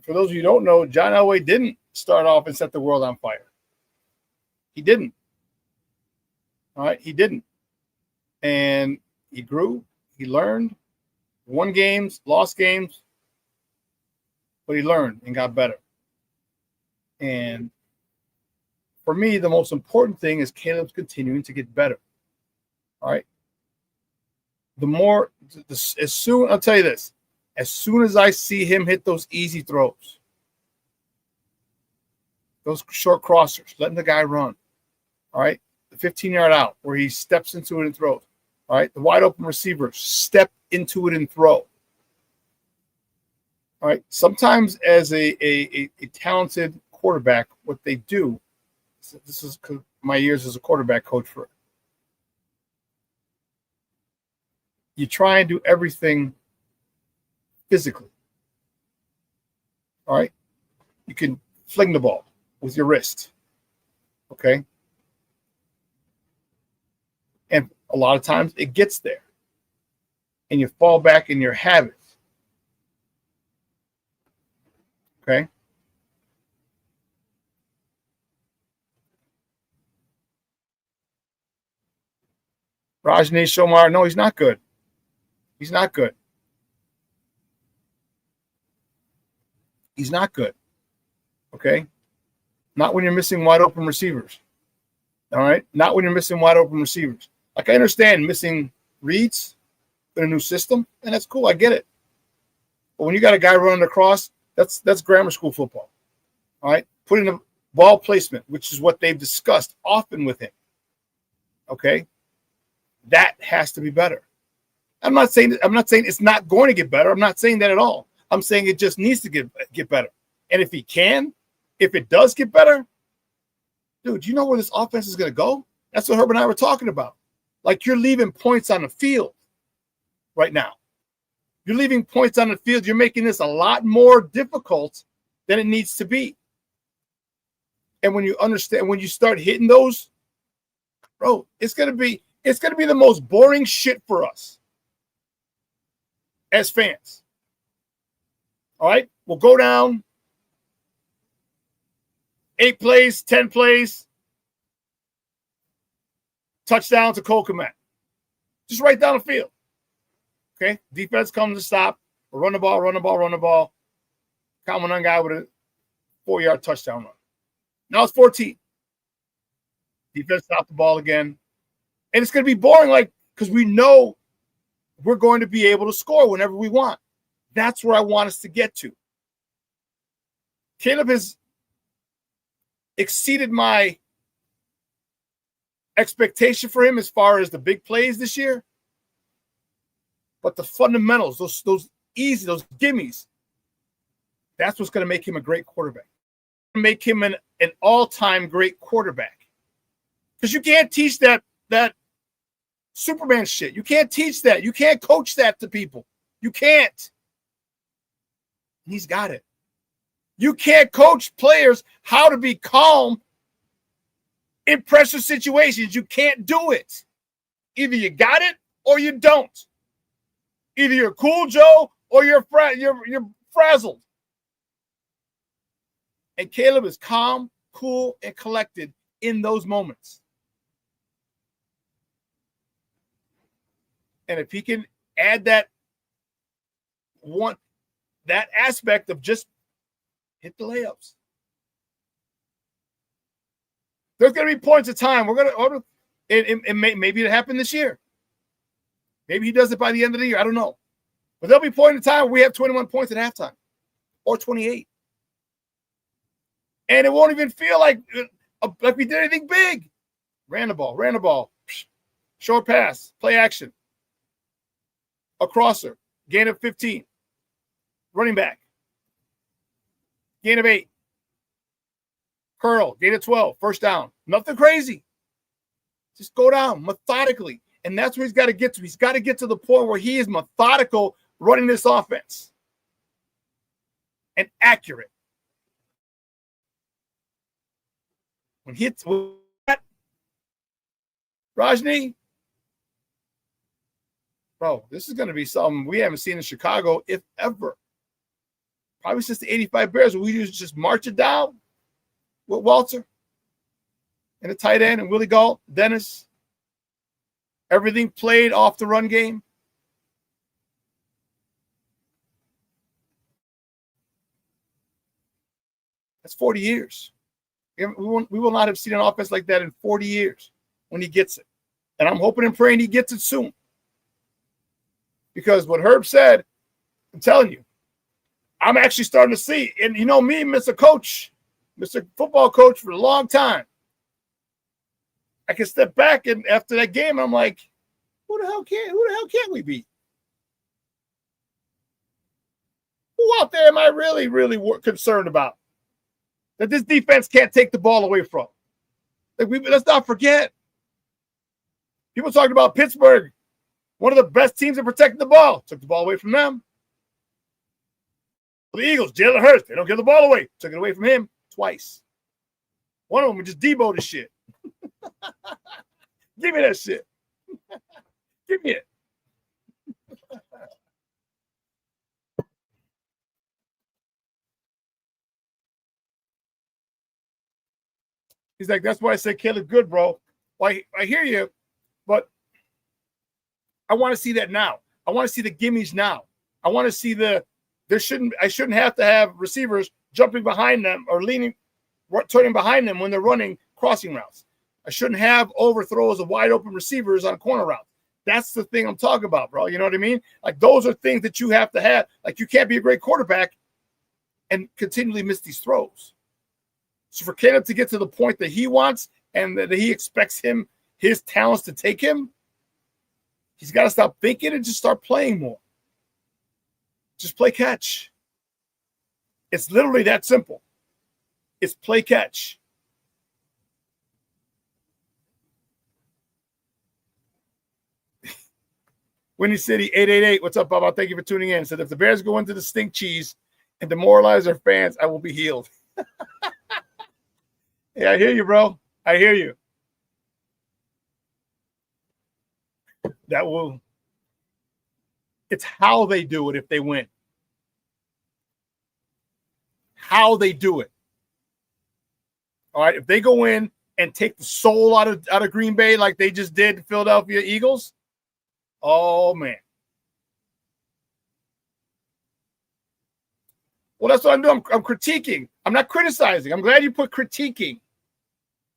For those of you who don't know, John Elway didn't start off and set the world on fire. He didn't. All right, he didn't. And he grew, he learned, won games, lost games, but he learned and got better. And for me, the most important thing is Caleb's continuing to get better. All right. I'll tell you this, as soon as I see him hit those easy throws, those short crossers, letting the guy run, all right, the 15-yard out where he steps into it and throws, all right, the wide open receivers step into it and throw. All right, sometimes as a talented quarterback, what they do, this is my years as a quarterback coach for it, you try and do everything physically. All right? You can fling the ball with your wrist. Okay? And a lot of times it gets there. And you fall back in your habits. Okay? Rajneesh Shomar, no, he's not good. He's not good. He's not good. Okay? Not when you're missing wide open receivers. All right? Not when you're missing wide open receivers. Like, I understand missing reads in a new system, and that's cool. I get it. But when you got a guy running across, that's grammar school football. All right? Putting the ball placement, which is what they've discussed often with him. Okay? That has to be better. I'm not saying it's not going to get better. I'm not saying that at all. I'm saying it just needs to get better. And if it does get better, dude, you know where this offense is going to go? That's what Herb and I were talking about. Like, you're leaving points on the field right now. You're leaving points on the field. You're making this a lot more difficult than it needs to be. And when you understand, when you start hitting those, bro, it's going to be the most boring shit for us as fans. All right? We'll go down 8 plays, 10 plays, touchdown to Cole Kmet. Just right down the field. Okay? Defense comes to stop. We'll run the ball. Count one guy with a 4-yard touchdown run. Now it's 14. Defense stopped the ball again. And it's going to be boring, because we know we're going to be able to score whenever we want. That's where I want us to get to. Caleb has exceeded my expectation for him as far as the big plays this year. But the fundamentals, those easy, those gimmies, that's what's going to make him a great quarterback. Make him an all-time great quarterback. Because you can't teach that Superman shit. You can't teach that. You can't coach that to people. You can't. And he's got it. You can't coach players how to be calm in pressure situations. You can't do it. Either you got it or you don't. Either you're cool Joe or you're frazzled. And Caleb is calm, cool, and collected in those moments. And if he can add that aspect of just hit the layups. There's going to be points of time. We're going to, maybe it happened this year. Maybe he does it by the end of the year. I don't know. But there'll be a point in time where we have 21 points at halftime or 28. And it won't even feel like we did anything big. Ran the ball. Short pass, play action. A crosser, gain of 15. Running back, gain of 8. Curl, gain of 12, first down. Nothing crazy. Just go down methodically. And that's where he's got to get to. He's got to get to the point where he is methodical running this offense and accurate. When he hits that, Rajni, bro, this is going to be something we haven't seen in Chicago, if ever. Probably since the 85 Bears, where we used to just march it down with Walter and the tight end and Willie Gault, Dennis. Everything played off the run game. That's 40 years. We will not have seen an offense like that in 40 years when he gets it. And I'm hoping and praying he gets it soon. Because what Herb said, I'm telling you, I'm actually starting to see. And you know me, Mr. Coach, Mr. Football Coach for a long time. I can step back and after that game, I'm like, who the hell can't we beat? Who out there am I really, really concerned about? That this defense can't take the ball away from. Let's not forget. People talking about Pittsburgh, one of the best teams at protecting the ball. Took the ball away from them. The Eagles, Jalen Hurts, they don't give the ball away. Took it away from him twice. One of them just deboed the shit. Give me that shit. Give me it. He's like, that's why I said Caleb good, bro. Well, I hear you, but I want to see that now. I want to see the gimmies now. I want to see I shouldn't have to have receivers jumping behind them or turning behind them when they're running crossing routes. I shouldn't have overthrows of wide open receivers on corner routes. That's the thing I'm talking about, bro. You know what I mean? Like, those are things that you have to have. Like, you can't be a great quarterback and continually miss these throws. So for Caleb to get to the point that he wants and that he expects his talents to take him, he's got to stop thinking and just start playing more. Just play catch. It's literally that simple. It's play catch. Winnie City 888. What's up, Baba? Thank you for tuning in. Said if the Bears go into the stink cheese and demoralize their fans, I will be healed. Yeah, I hear you, bro. I hear you. It's how they do it if they win. How they do it. All right, if they go in and take the soul out of Green Bay like they just did the Philadelphia Eagles, oh, man. Well, that's what I'm doing. I'm critiquing. I'm not criticizing. I'm glad you put critiquing.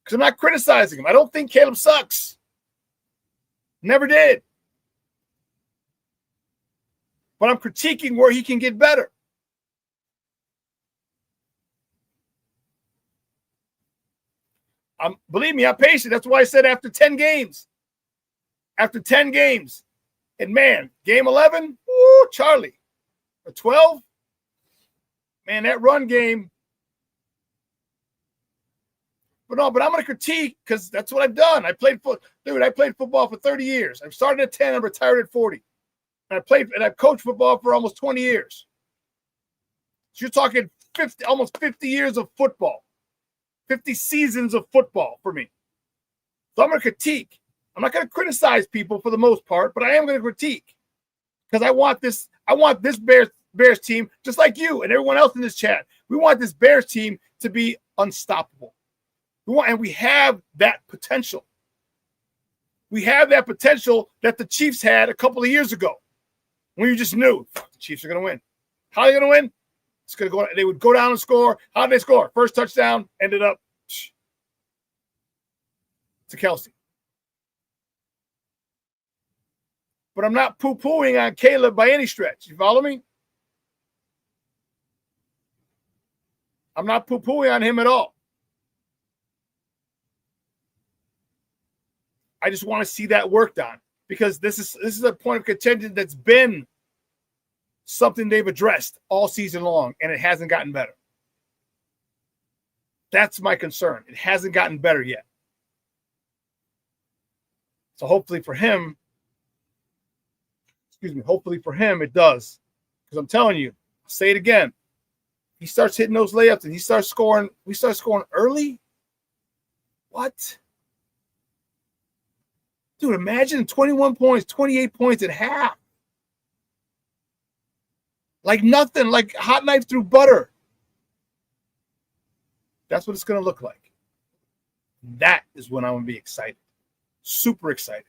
Because I'm not criticizing him. I don't think Caleb sucks. Never did. But I'm critiquing where he can get better. Believe me, I'm patient. That's why I said after 10 games. After 10 games. And, man, game 11, woo, Charlie. Or 12, man, that run game. But I'm going to critique because that's what I've done. I played football for 30 years. I started at 10 and retired at 40. And I've coached football for almost 20 years. So you're talking almost 50 years of football. 50 seasons of football for me. So I'm going to critique. I'm not going to criticize people for the most part, but I am going to critique because I want this Bears team, just like you and everyone else in this chat. We want this Bears team to be unstoppable. We have that potential. We have that potential that the Chiefs had a couple of years ago when you just knew the Chiefs are going to win. How are they going to win? It's going to go. They would go down and score. How did they score? First touchdown ended up. to Kelsey. But I'm not poo-pooing on Caleb by any stretch. You follow me? I'm not poo-pooing on him at all. I just want to see that worked on because this is a point of contention that's been something they've addressed all season long, and it hasn't gotten better. That's my concern. It hasn't gotten better yet. So hopefully for him, it does. Because I'm telling you, I'll say it again. He starts hitting those layups and we start scoring early. What? Dude, imagine 21 points, 28 points at half. Like nothing, like hot knife through butter. That's what it's going to look like. That is when I'm going to be excited. Super excited.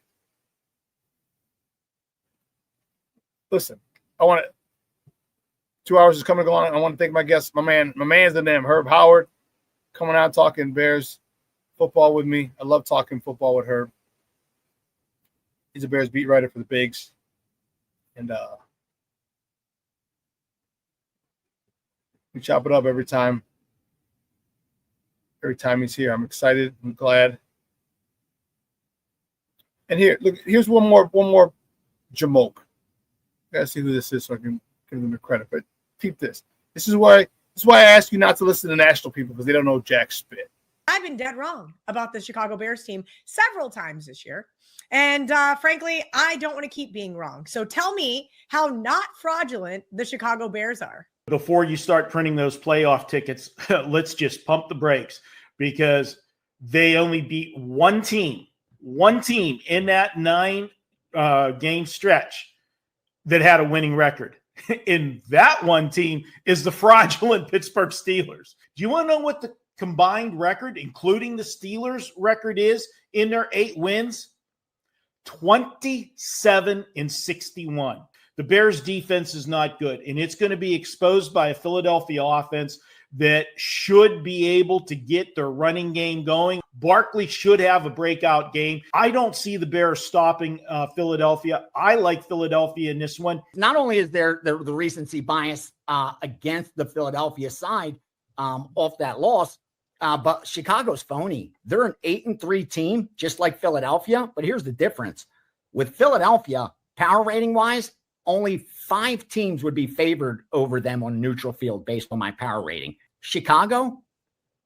Listen, 2 hours is coming along. I want to thank my guests, my man's the name, Herb Howard, coming out talking Bears football with me. I love talking football with Herb. He's a Bears beat writer for the Bigs. And we chop it up every time. Every time he's here. I'm excited. I'm glad. And here's one more jamoke. Gotta see who this is so I can give them the credit. But keep this. This is why I ask you not to listen to national people because they don't know jack spit. I've been dead wrong about the Chicago Bears team several times this year. And frankly, I don't want to keep being wrong. So tell me how not fraudulent the Chicago Bears are. Before you start printing those playoff tickets, let's just pump the brakes because they only beat one team in that 9 game stretch that had a winning record. And that one team is the fraudulent Pittsburgh Steelers. Do you want to know what the combined record, including the Steelers' record is in their 8 wins? 27-61. The Bears' defense is not good, and it's going to be exposed by a Philadelphia offense that should be able to get their running game going. Barkley should have a breakout game. I don't see the Bears stopping Philadelphia. I like Philadelphia in this one. Not only is there the recency bias against the Philadelphia side off that loss, but Chicago's phony. They're an 8-3 team, just like Philadelphia. But here's the difference. With Philadelphia, power rating wise, only 5 teams would be favored over them on neutral field based on my power rating. Chicago,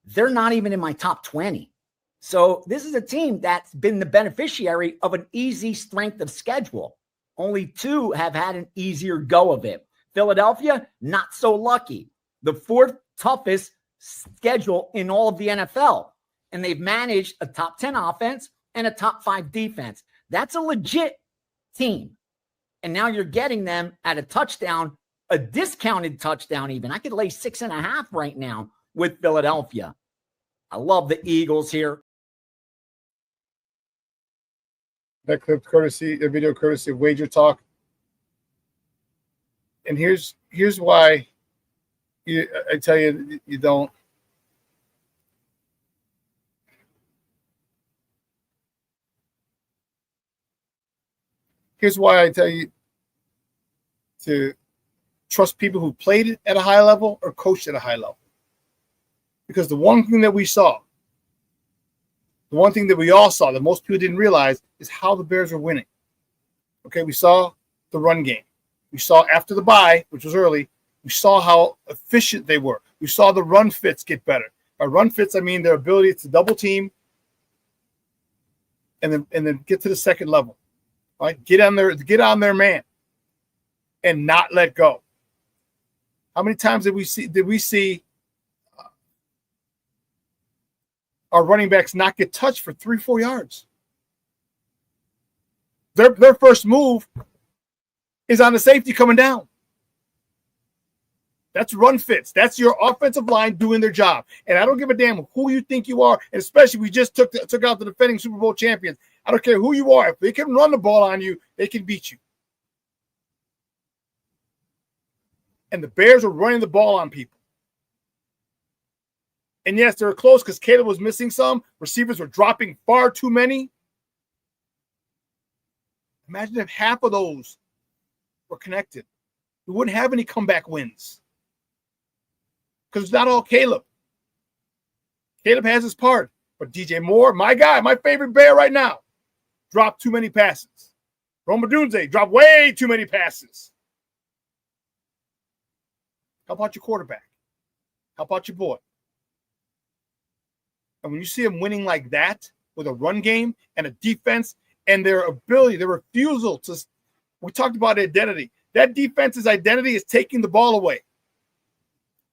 they're not even in my top 20. So this is a team that's been the beneficiary of an easy strength of schedule. Only 2 have had an easier go of it. Philadelphia, not so lucky. The 4th toughest schedule in all of the NFL. And they've managed a top 10 offense and a top 5 defense. That's a legit team. And now you're getting them at a touchdown, a discounted touchdown even. I could lay 6.5 right now with Philadelphia. I love the Eagles here. That clip video courtesy of Wager Talk. And here's why I tell you you don't. Here's why I tell you to trust people who played at a high level or coached at a high level. Because the one thing that we saw, the one thing that we all saw that most people didn't realize is how the Bears were winning. Okay, we saw the run game. We saw after the bye, which was early, we saw how efficient they were. We saw the run fits get better. By run fits, I mean their ability to double team and then get to the second level. Right? Get on their man and not let go. How many times did we see our running backs not get touched for 3-4 yards? Their first move is on the safety coming down. That's run fits. That's your offensive line doing their job. And I don't give a damn who you think you are, and especially we just took out the defending Super Bowl champions. I don't care who you are. If they can run the ball on you, they can beat you. And the Bears are running the ball on people. And yes, they were close because Caleb was missing some. Receivers were dropping far too many. Imagine if half of those were connected. We wouldn't have any comeback wins. Because it's not all Caleb. Caleb has his part. But DJ Moore, my guy, my favorite Bear right now, dropped too many passes. Roma Dunze dropped way too many passes. How about your quarterback? How about your boy? And when you see them winning like that with a run game and a defense and their ability, their refusal to, we talked about identity. That defense's identity is taking the ball away.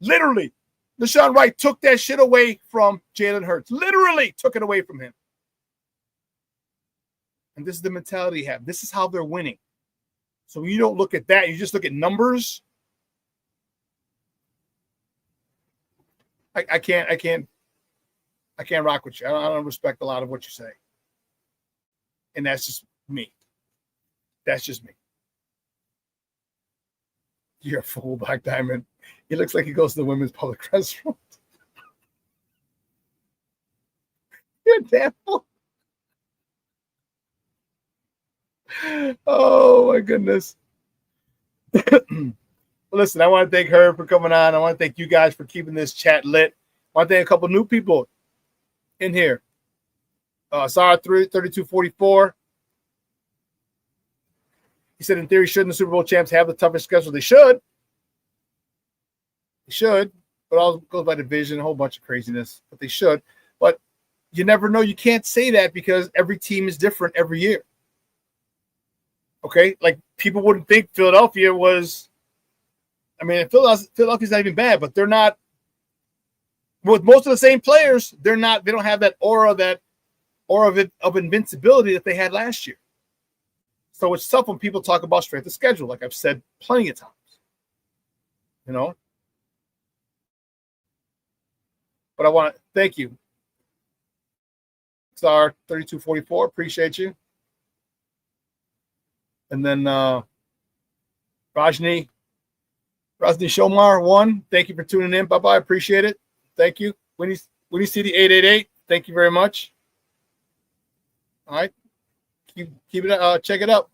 Literally, LaShawn Wright took that shit away from Jalen Hurts. Literally took it away from him. And this is the mentality you have. This is how they're winning. So when you don't look at that, you just look at numbers. I can't rock with you. I don't respect a lot of what you say. And that's just me. That's just me. You're a fool, Black Diamond. He looks like he goes to the women's public restroom. You're a damn fool. Oh, my goodness. Listen, I want to thank her for coming on. I want to thank you guys for keeping this chat lit. I want to thank a couple new people in here. Sarah 3244. He said, in theory, shouldn't the Super Bowl champs have the toughest schedule? They should. They should. But all goes by division, a whole bunch of craziness. But they should. But you never know. You can't say that because every team is different every year. Okay? Like, people wouldn't think Philadelphia was... I mean, Philadelphia's not even bad, but they're not... With most of the same players, they're not... They don't have that aura of invincibility that they had last year. So it's tough when people talk about strength of schedule, like I've said plenty of times. You know? But I want to thank you. Star 3244, appreciate you. And then Rajni Shomar 1, thank you for tuning in. Bye-bye, appreciate it. Thank you. When you see the 888, thank you very much. All right. Keep it. Check it out.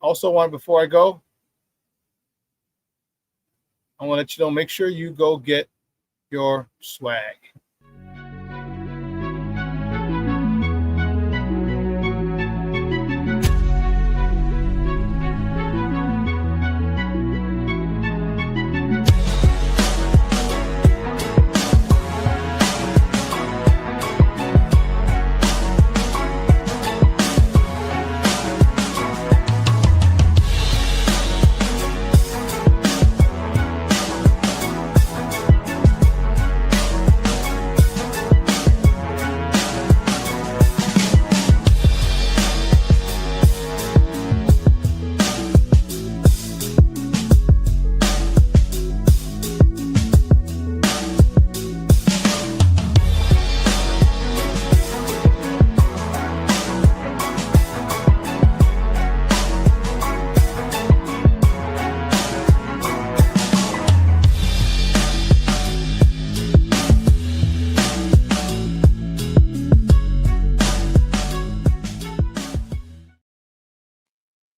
Also, before I go, I want to let you know. Make sure you go get your swag.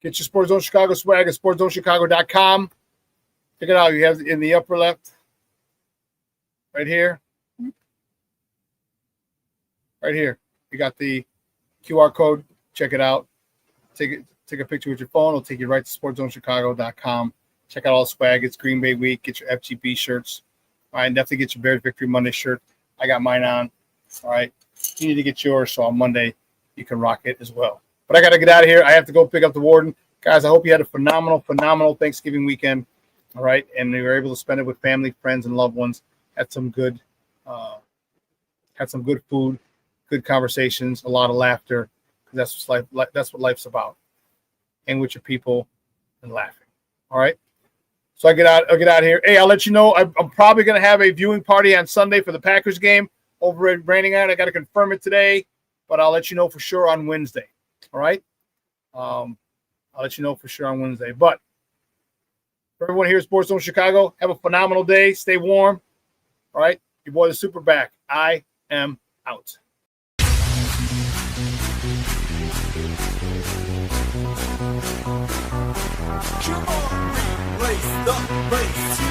Get your Sports Zone Chicago swag at sportzonechicago.com. Check it out. You have it in the upper left, right here. Right here. You got the QR code. Check it out. Take a picture with your phone. It'll take you right to sportzonechicago.com. Check out all the swag. It's Green Bay week. Get your FGB shirts. All right, and definitely get your Bears Victory Monday shirt. I got mine on. All right. You need to get yours, so on Monday you can rock it as well. But I got to get out of here. I have to go pick up the warden. Guys, I hope you had a phenomenal Thanksgiving weekend. All right. And you were able to spend it with family, friends, and loved ones. Had some good food, good conversations, a lot of laughter. That's what life's about. And with your people and laughing. All right. So I'll get out of here. Hey, I'll let you know. I'm probably going to have a viewing party on Sunday for the Packers game over at Branding Iron. I got to confirm it today, but I'll let you know for sure on Wednesday. All right. I'll let you know for sure on Wednesday. But For everyone here at Sports Zone Chicago, have a phenomenal day. Stay warm. All right. Your boy, the SuperBack. I am out. Come on, race the race.